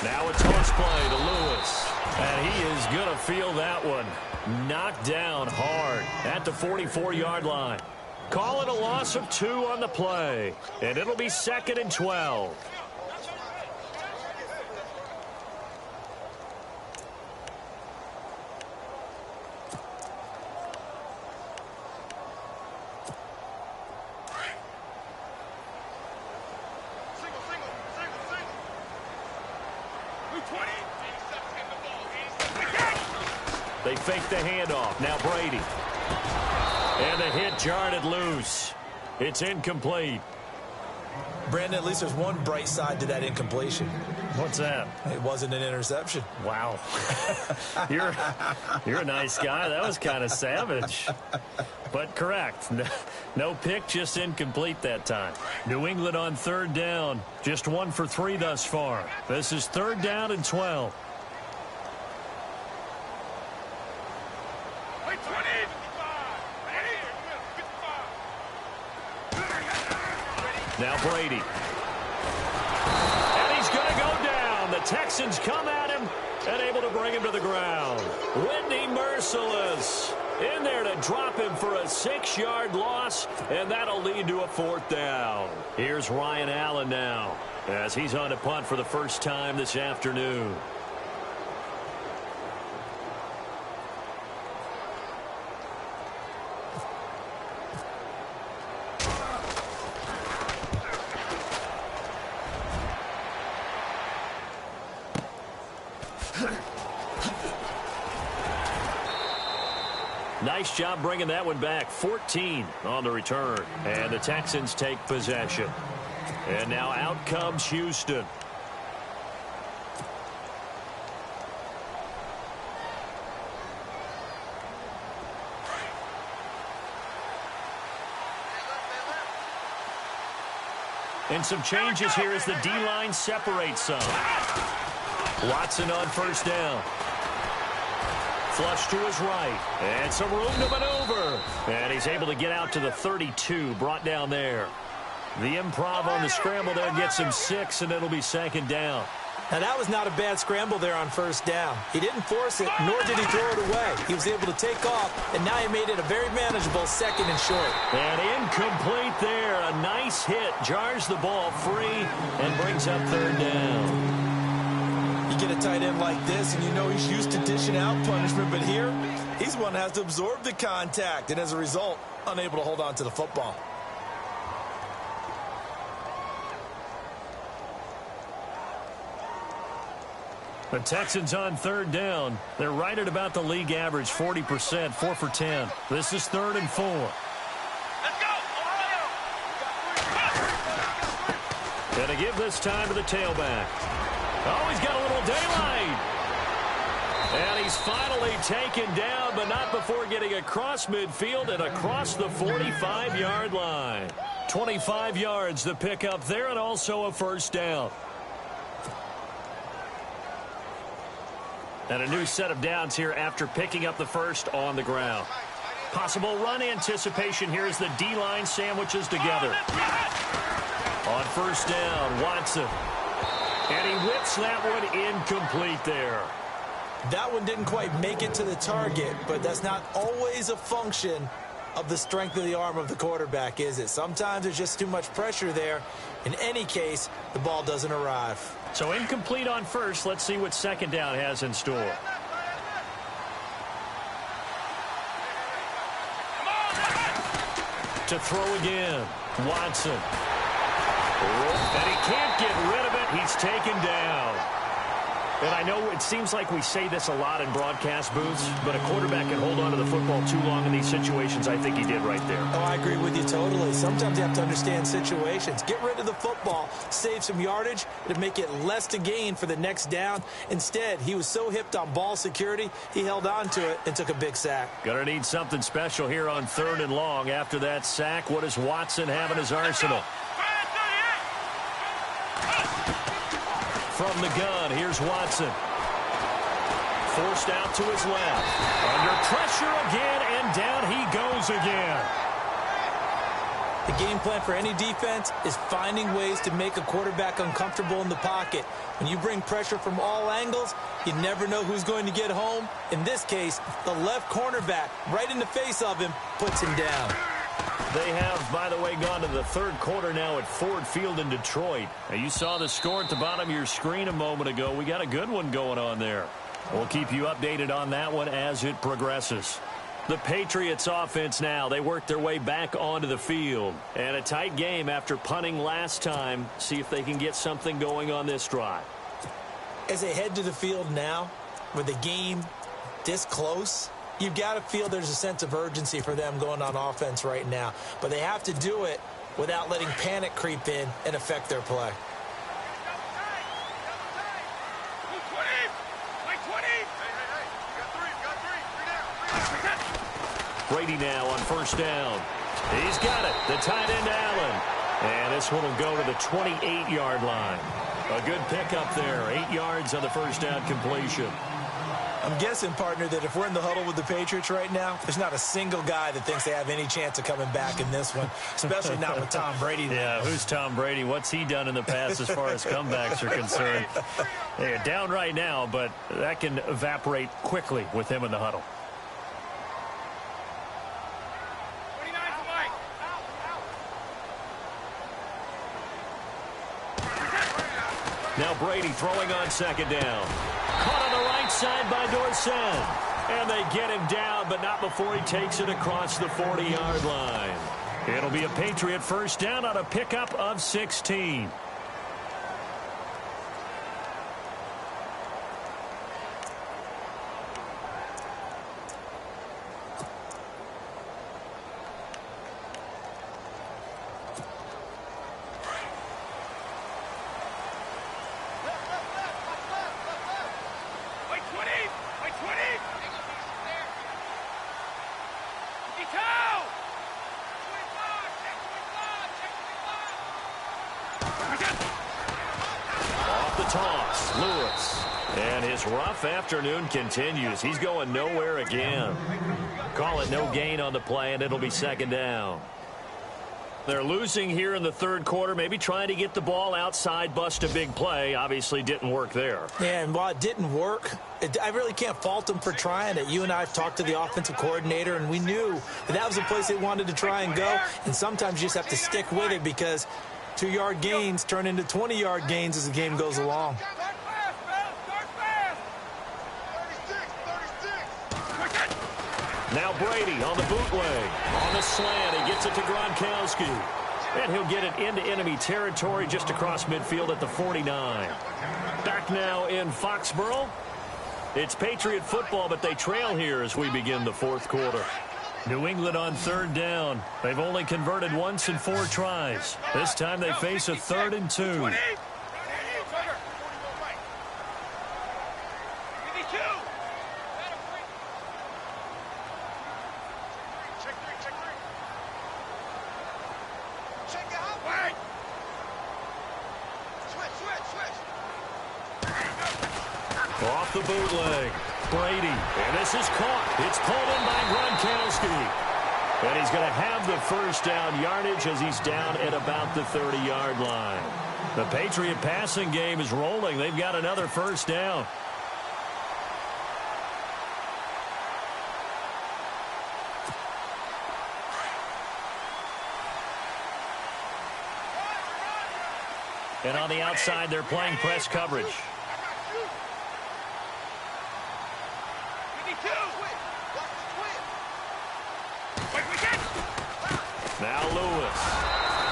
Now a toss play to Lewis. And he is going to feel that one. Knocked down hard at the 44-yard line. Call it a loss of 2 on the play. And it'll be 2nd and 12. They fake the handoff. Now Brady. And the hit jarred it loose. It's incomplete. Brandon, at least there's one bright side to that incompletion. What's that? It wasn't an interception. Wow. You're a nice guy. That was kind of savage. But correct. No pick, just incomplete that time. New England on 3rd down. Just 1 for 3 thus far. This is 3rd down and 12. Now Brady. And he's going to go down. The Texans come at him and able to bring him to the ground. Whitney Merciless in there to drop him for a 6-yard loss, and that'll lead to a 4th down. Here's Ryan Allen now as he's on a punt for the first time this afternoon. Nice job bringing that one back. 14 on the return. And the Texans take possession. And now out comes Houston. And some changes here as the D-line separates some. Watson on first down. Flush to his right. And some room to maneuver. And he's able to get out to the 32, brought down there. The improv on the scramble there gets him 6, and it'll be second down. Now, that was not a bad scramble there on first down. He didn't force it, nor did he throw it away. He was able to take off, and now he made it a very manageable second and short. And incomplete there. A nice hit. Jars the ball free and brings up third down. You get a tight end like this, and you know he's used to dishing out punishment, but here, he's one that has to absorb the contact, and as a result, unable to hold on to the football. The Texans on third down. They're right at about the league average, 40%, 4 for 10. This is 3rd and 4. Let's go, Ohio! And to give this time to the tailback. Oh, he's got a little daylight. And he's finally taken down, but not before getting across midfield and across the 45-yard line. 25 yards to pick up there, and also a first down. And a new set of downs here after picking up the first on the ground. Possible run anticipation here as the D-line sandwiches together. On first down, Watson. And he whips that one incomplete there. That one didn't quite make it to the target, but that's not always a function of the strength of the arm of the quarterback, is it? Sometimes there's just too much pressure there. In any case, the ball doesn't arrive. So incomplete on first. Let's see what second down has in store. To throw again, Watson. And he can't get rid of it. He's taken down. And I know it seems like we say this a lot in broadcast booths, but a quarterback can hold on to the football too long in these situations. I think he did right there. Oh, I agree with you totally. Sometimes you have to understand situations. Get rid of the football, save some yardage to make it less to gain for the next down. Instead, he was so hipped on ball security, he held on to it and took a big sack. Gonna need something special here on 3rd and long. After that sack, what does Watson have in his arsenal? From the gun, here's Watson. Forced out to his left. Under pressure again, and down he goes again. The game plan for any defense is finding ways to make a quarterback uncomfortable in the pocket. When you bring pressure from all angles, you never know who's going to get home. In this case, the left cornerback, right in the face of him, puts him down. They have, by the way, gone to the 3rd quarter now at Ford Field in Detroit. Now, you saw the score at the bottom of your screen a moment ago. We got a good one going on there. We'll keep you updated on that one as it progresses. The Patriots offense now, they work their way back onto the field. And a tight game after punting last time. See if they can get something going on this drive. As they head to the field now, with the game this close, you've got to feel there's a sense of urgency for them going on offense right now. But they have to do it without letting panic creep in and affect their play. Brady now on first down. He's got it. The tight end, Allen. And this one will go to the 28-yard line. A good pickup there. 8 yards on the first down completion. I'm guessing, partner, that if we're in the huddle with the Patriots right now, there's not a single guy that thinks they have any chance of coming back in this one, especially not with Tom Brady. Yeah, who's Tom Brady? What's he done in the past as far as comebacks are concerned? They're down right now, but that can evaporate quickly with him in the huddle. Now Brady throwing on second down. Caught on the right side by Dorsett. And they get him down, but not before he takes it across the 40-yard line. It'll be a Patriot first down on a pickup of 16. Lewis. And his rough afternoon continues. He's going nowhere again. Call it no gain on the play, and it'll be second down. They're losing here in the third quarter, maybe trying to get the ball outside, bust a big play. Obviously didn't work there. Yeah, and while it didn't work, I really can't fault them for trying it. You and I have talked to the offensive coordinator, and we knew that was the place they wanted to try and go. And sometimes you just have to stick with it because 2-yard gains turn into 20-yard gains as the game goes along. Now Brady on the bootleg. On the slant, he gets it to Gronkowski. And he'll get it into enemy territory just across midfield at the 49. Back now in Foxborough. It's Patriot football, but they trail here as we begin the fourth quarter. New England on third down. They've only converted once in 4 tries. This time they face a 3rd and 2. Off the bootleg. Brady. And this is caught. It's pulled in by Gronkowski. And he's going to have the first down yardage as he's down at about the 30-yard line. The Patriot passing game is rolling. They've got another first down. And on the outside, they're playing press coverage. Now Lewis.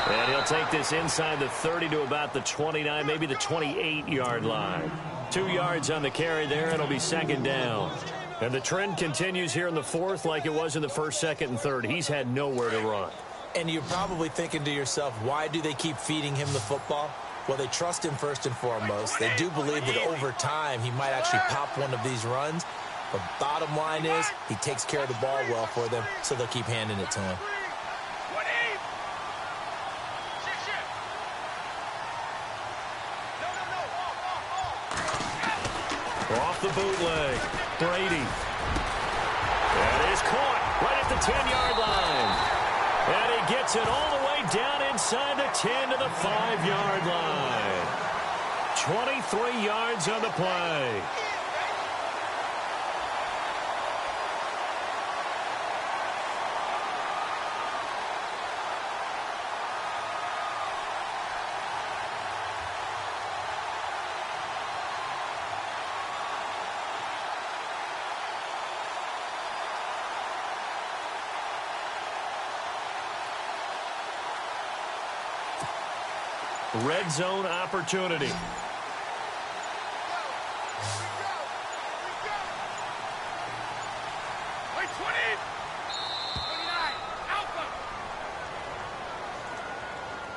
And he'll take this inside the 30 to about the 29, maybe the 28-yard line. 2 yards on the carry there. It'll be second down. And the trend continues here in the fourth like it was in the first, second, and third. He's had nowhere to run. And you're probably thinking to yourself, why do they keep feeding him the football? Well, they trust him first and foremost. They do believe that over time he might actually pop one of these runs. But bottom line is he takes care of the ball well for them, so they'll keep handing it to him. Off the bootleg. Brady. That is caught right at the 10-yard line. And he gets it all the way down inside the 10 to the 5-yard line. 23 yards on the play. Red zone opportunity.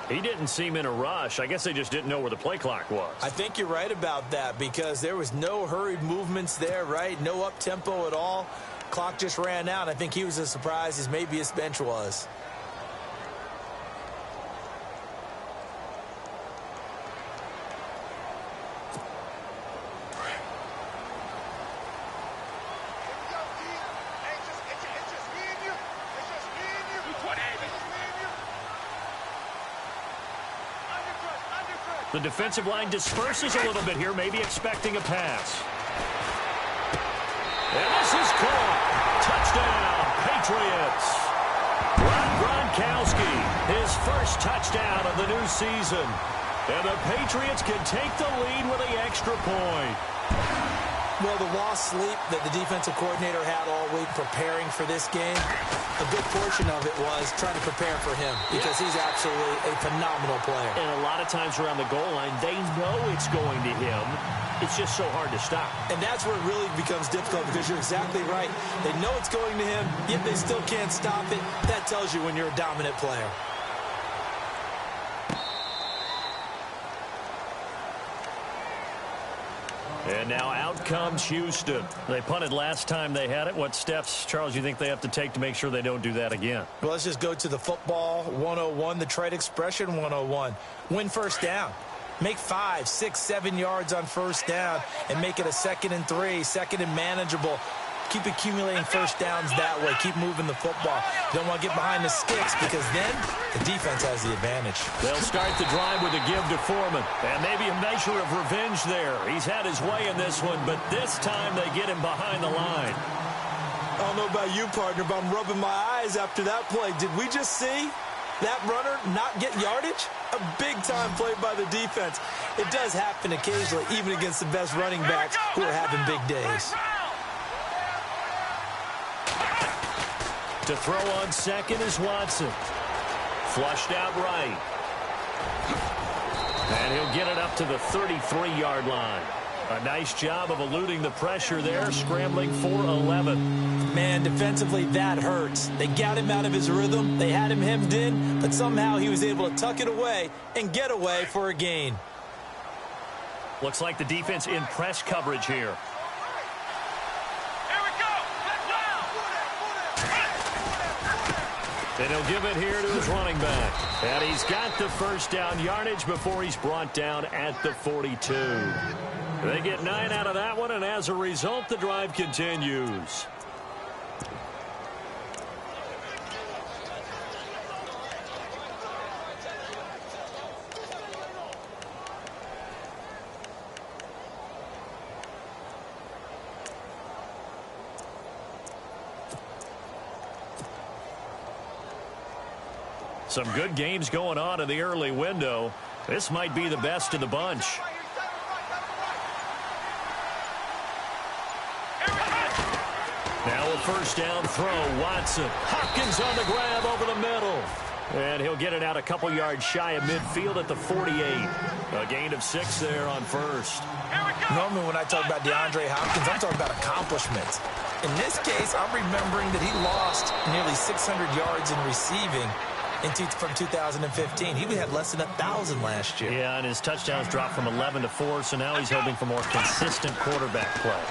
He didn't seem in a rush. I guess they just didn't know where the play clock was. I think you're right about that because there was no hurried movements there, right? No up-tempo at all. Clock just ran out. I think he was as surprised as maybe his bench was. The defensive line disperses a little bit here, maybe expecting a pass. And this is caught. Touchdown, Patriots. Gronkowski, his first touchdown of the new season. And the Patriots can take the lead with the extra point. Well, the lost sleep that the defensive coordinator had all week preparing for this game, a good portion of it was trying to prepare for him because he's absolutely a phenomenal player. And a lot of times around the goal line, they know it's going to him. It's just so hard to stop. And that's where it really becomes difficult because you're exactly right. They know it's going to him, yet they still can't stop it. That tells you when you're a dominant player. And now out comes Houston. They punted last time they had it. What steps, Charles, you think they have to take to make sure they don't do that again? Well, let's just go to the football 101, the trade expression 101. Win first down. Make 5, 6, 7 yards on first down and make it a 2nd and 3, 2nd and manageable. Keep accumulating first downs that way. Keep moving the football. You don't want to get behind the sticks because then the defense has the advantage. They'll start the drive with a give to Foreman. And maybe a measure of revenge there. He's had his way in this one, but this time they get him behind the line. I don't know about you, partner, but I'm rubbing my eyes after that play. Did we just see that runner not get yardage? A big-time play by the defense. It does happen occasionally, even against the best running backs who are having big days. To throw on second is Watson. Flushed out right. And he'll get it up to the 33-yard line. A nice job of eluding the pressure there, scrambling for 11. Man, defensively, that hurts. They got him out of his rhythm. They had him hemmed in, but somehow he was able to tuck it away and get away for a gain. Looks like the defense in press coverage here. And he'll give it here to his running back. And he's got the first down yardage before he's brought down at the 42. They get 9 out of that one, and as a result, the drive continues. Some good games going on in the early window. This might be the best of the bunch. Now a first down throw. Watson. Hopkins on the grab over the middle. And he'll get it out a couple yards shy of midfield at the 48. A gain of 6 there on first. Normally when I talk about DeAndre Hopkins, I'm talking about accomplishments. In this case, I'm remembering that he lost nearly 600 yards in receiving from 2015. He had less than 1,000 last year. Yeah, and his touchdowns dropped from 11 to 4, so now he's hoping for more consistent quarterback play.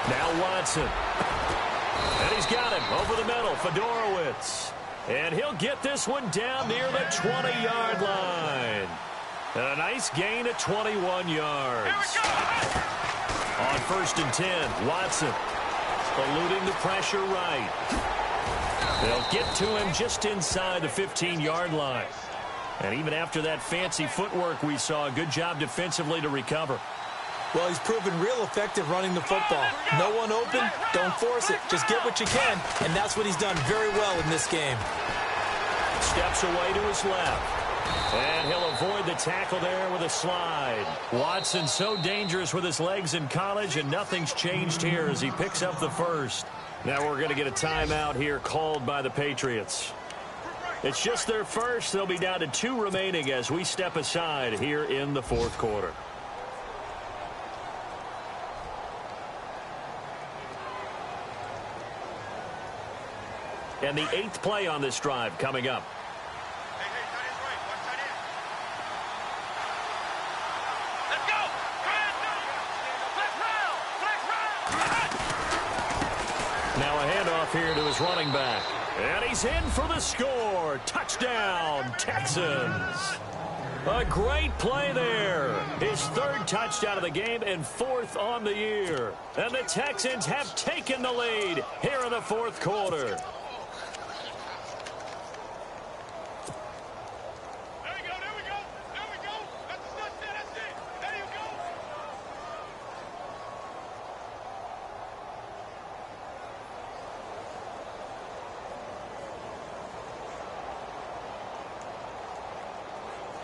Now Watson. And he's got him over the middle, Fedorowicz. And he'll get this one down near the 20-yard line. And a nice gain at 21 yards. On first and 10, Watson eluding the pressure right. They'll get to him just inside the 15-yard line. And even after that fancy footwork we saw, a good job defensively to recover. Well, he's proven real effective running the football. No one open, don't force it. Just get what you can, and that's what he's done very well in this game. Steps away to his left. And he'll avoid the tackle there with a slide. Watson so dangerous with his legs in college, and nothing's changed here as he picks up the first. Now we're going to get a timeout here called by the Patriots. It's just their first. They'll be down to 2 remaining as we step aside here in the fourth quarter. And the 8th play on this drive coming up. Now a handoff here to his running back. And he's in for the score. Touchdown, Texans. A great play there. His 3rd touchdown of the game and 4th on the year. And the Texans have taken the lead here in the fourth quarter.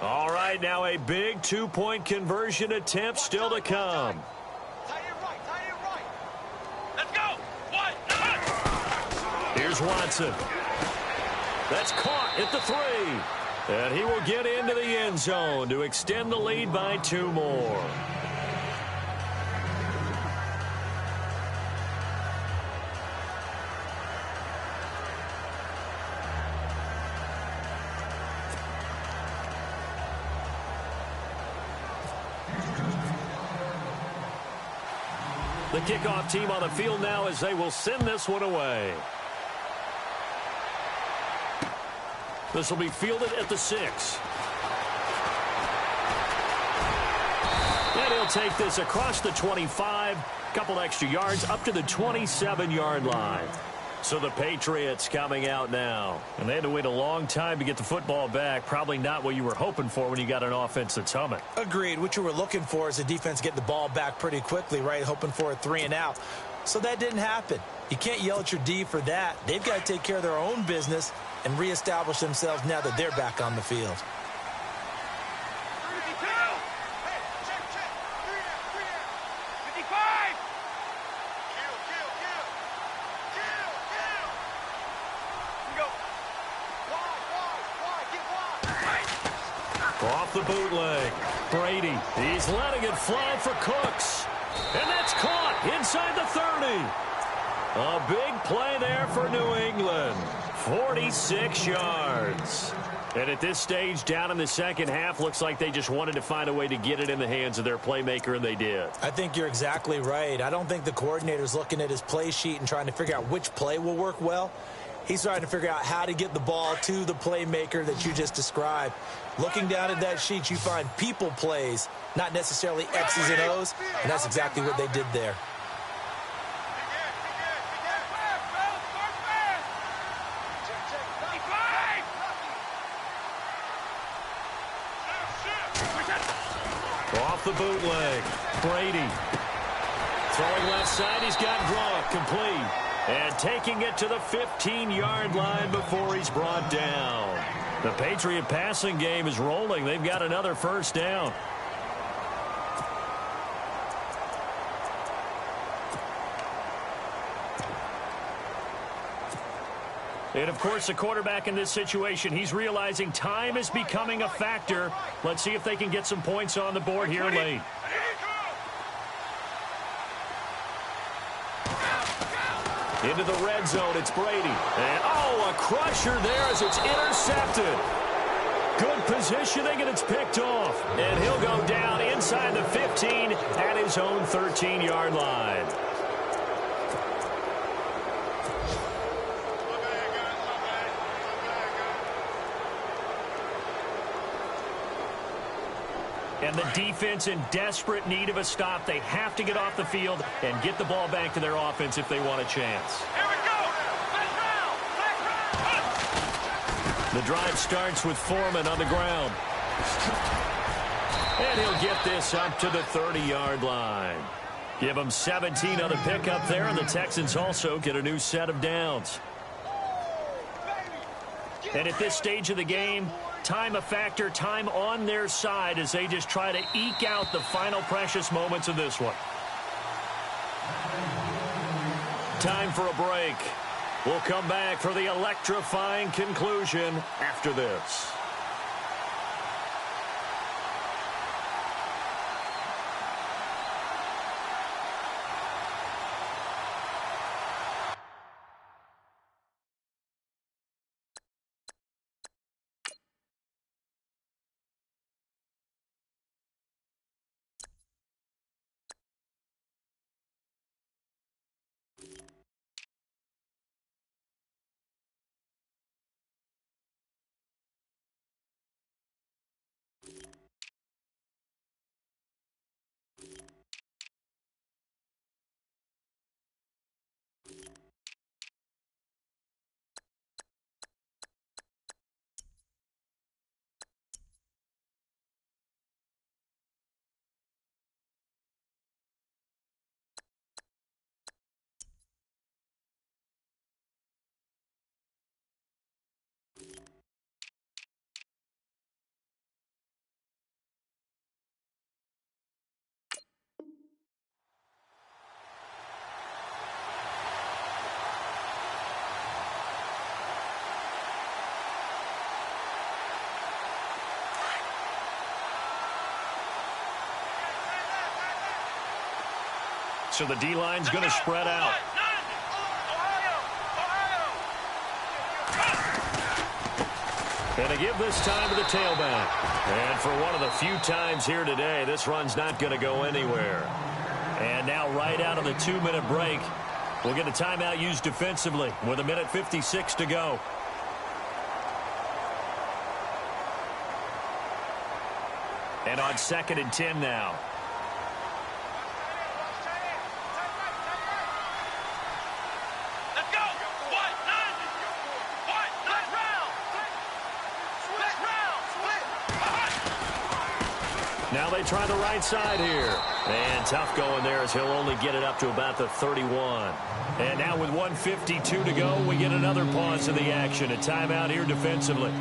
All right, now a big 2-point conversion attempt still to come. Let's go. Here's Watson. That's caught at the 3. And he will get into the end zone to extend the lead by 2 more. The kickoff team on the field now as they will send this one away. This will be fielded at the 6. And he'll take this across the 25, couple extra yards up to the 27-yard line. So the Patriots coming out now. And they had to wait a long time to get the football back. Probably not what you were hoping for when you got an offense that's humming. Agreed. What you were looking for is the defense get the ball back pretty quickly, right? Hoping for a 3-and-out. So that didn't happen. You can't yell at your D for that. They've got to take care of their own business and reestablish themselves now that they're back on the field. Off the bootleg. Brady, he's letting it fly for Cooks. And that's caught inside the 30. A big play there for New England. 46 yards. And at this stage, down in the second half, looks like they just wanted to find a way to get it in the hands of their playmaker, and they did. I think you're exactly right. I don't think the coordinator's looking at his play sheet and trying to figure out which play will work well. He's trying to figure out how to get the ball to the playmaker that you just described. Looking down at that sheet, you find people plays, not necessarily X's and O's, and that's exactly what they did there. Off the bootleg. Brady. Throwing left side, he's got Gronk complete. And taking it to the 15-yard line before he's brought down. The Patriot passing game is rolling. They've got another first down. And, of course, the quarterback in this situation, he's realizing time is becoming a factor. Let's see if they can get some points on the board here late. Into the red zone, it's Brady. And, oh, a crusher there as it's intercepted. Good positioning, and it's picked off. And he'll go down inside the 15 at his own 13-yard line. And the defense in desperate need of a stop. They have to get off the field and get the ball back to their offense if they want a chance. Here we go. The drive starts with Foreman on the ground. And he'll get this up to the 30-yard line. Give them 17 on the pickup there, and the Texans also get a new set of downs. And at this stage of the game, time a factor, time on their side as they just try to eke out the final precious moments of this one. Time for a break. We'll come back for the electrifying conclusion after this. So the D-line's going to spread out. And they give this time to the tailback. And for one of the few times here today, this run's not going to go anywhere. And now right out of the 2-minute break, we'll get a timeout used defensively with 1:56 to go. And on 2nd and 10 now. Now they try the right side here. And tough going there as he'll only get it up to about the 31. And now with 1:52 to go, we get another pause in the action. A timeout here defensively.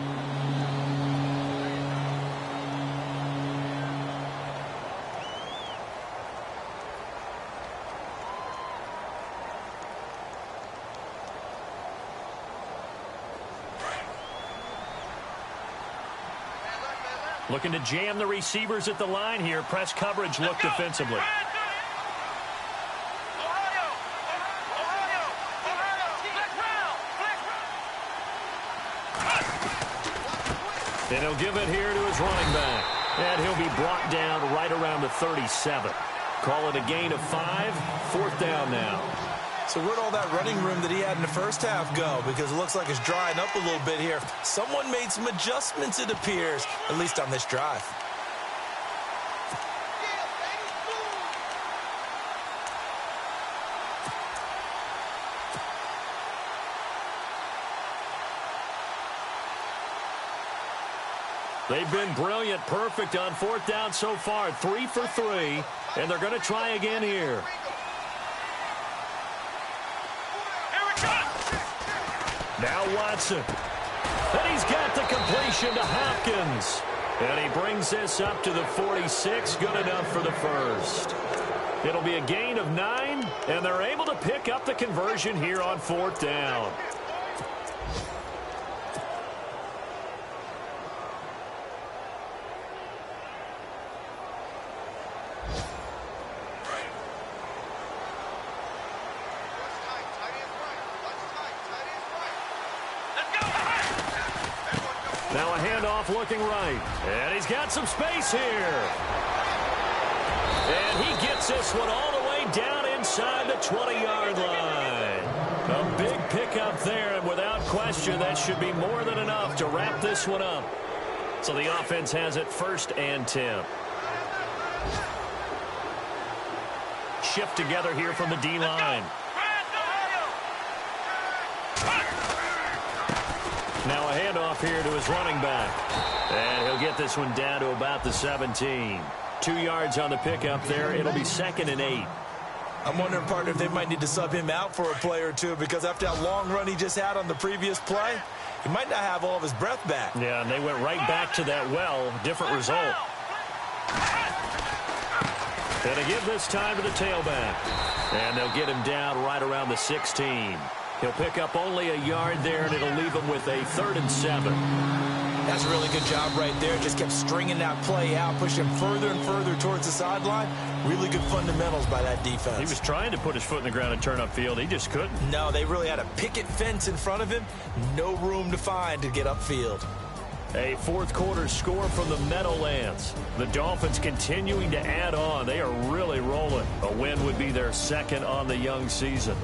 Looking to jam the receivers at the line here. Press coverage look defensively. And he'll give it here to his running back. And he'll be brought down right around the 37. Call it a gain of 5. 4th down now. So where'd all that running room that he had in the first half go? Because it looks like it's drying up a little bit here. Someone made some adjustments, it appears, at least on this drive. They've been brilliant, perfect on 4th down so far. 3 for 3, and they're going to try again here. Now Watson. And he's got the completion to Hopkins. And he brings this up to the 46. Good enough for the first. It'll be a gain of 9, and they're able to pick up the conversion here on 4th down. Now a handoff looking right. And he's got some space here. And he gets this one all the way down inside the 20-yard line. A big pickup there, and without question, that should be more than enough to wrap this one up. So the offense has it 1st and 10. Shift together here from the D-line. Now a handoff here to his running back. And he'll get this one down to about the 17. 2 yards on the pickup there. It'll be 2nd and 8. I'm wondering, partner, if they might need to sub him out for a play or two, because after that long run he just had on the previous play, he might not have all of his breath back. Yeah, and they went right back to that well. Different result. And they give this time to the tailback. And they'll get him down right around the 16. He'll pick up only a yard there, and it'll leave him with a 3rd and 7. That's a really good job right there. Just kept stringing that play out, pushing him further and further towards the sideline. Really good fundamentals by that defense. He was trying to put his foot in the ground and turn upfield. He just couldn't. No, they really had a picket fence in front of him. No room to find to get upfield. A 4th quarter score from the Meadowlands. The Dolphins continuing to add on. They are really rolling. A win would be their 2nd on the young season.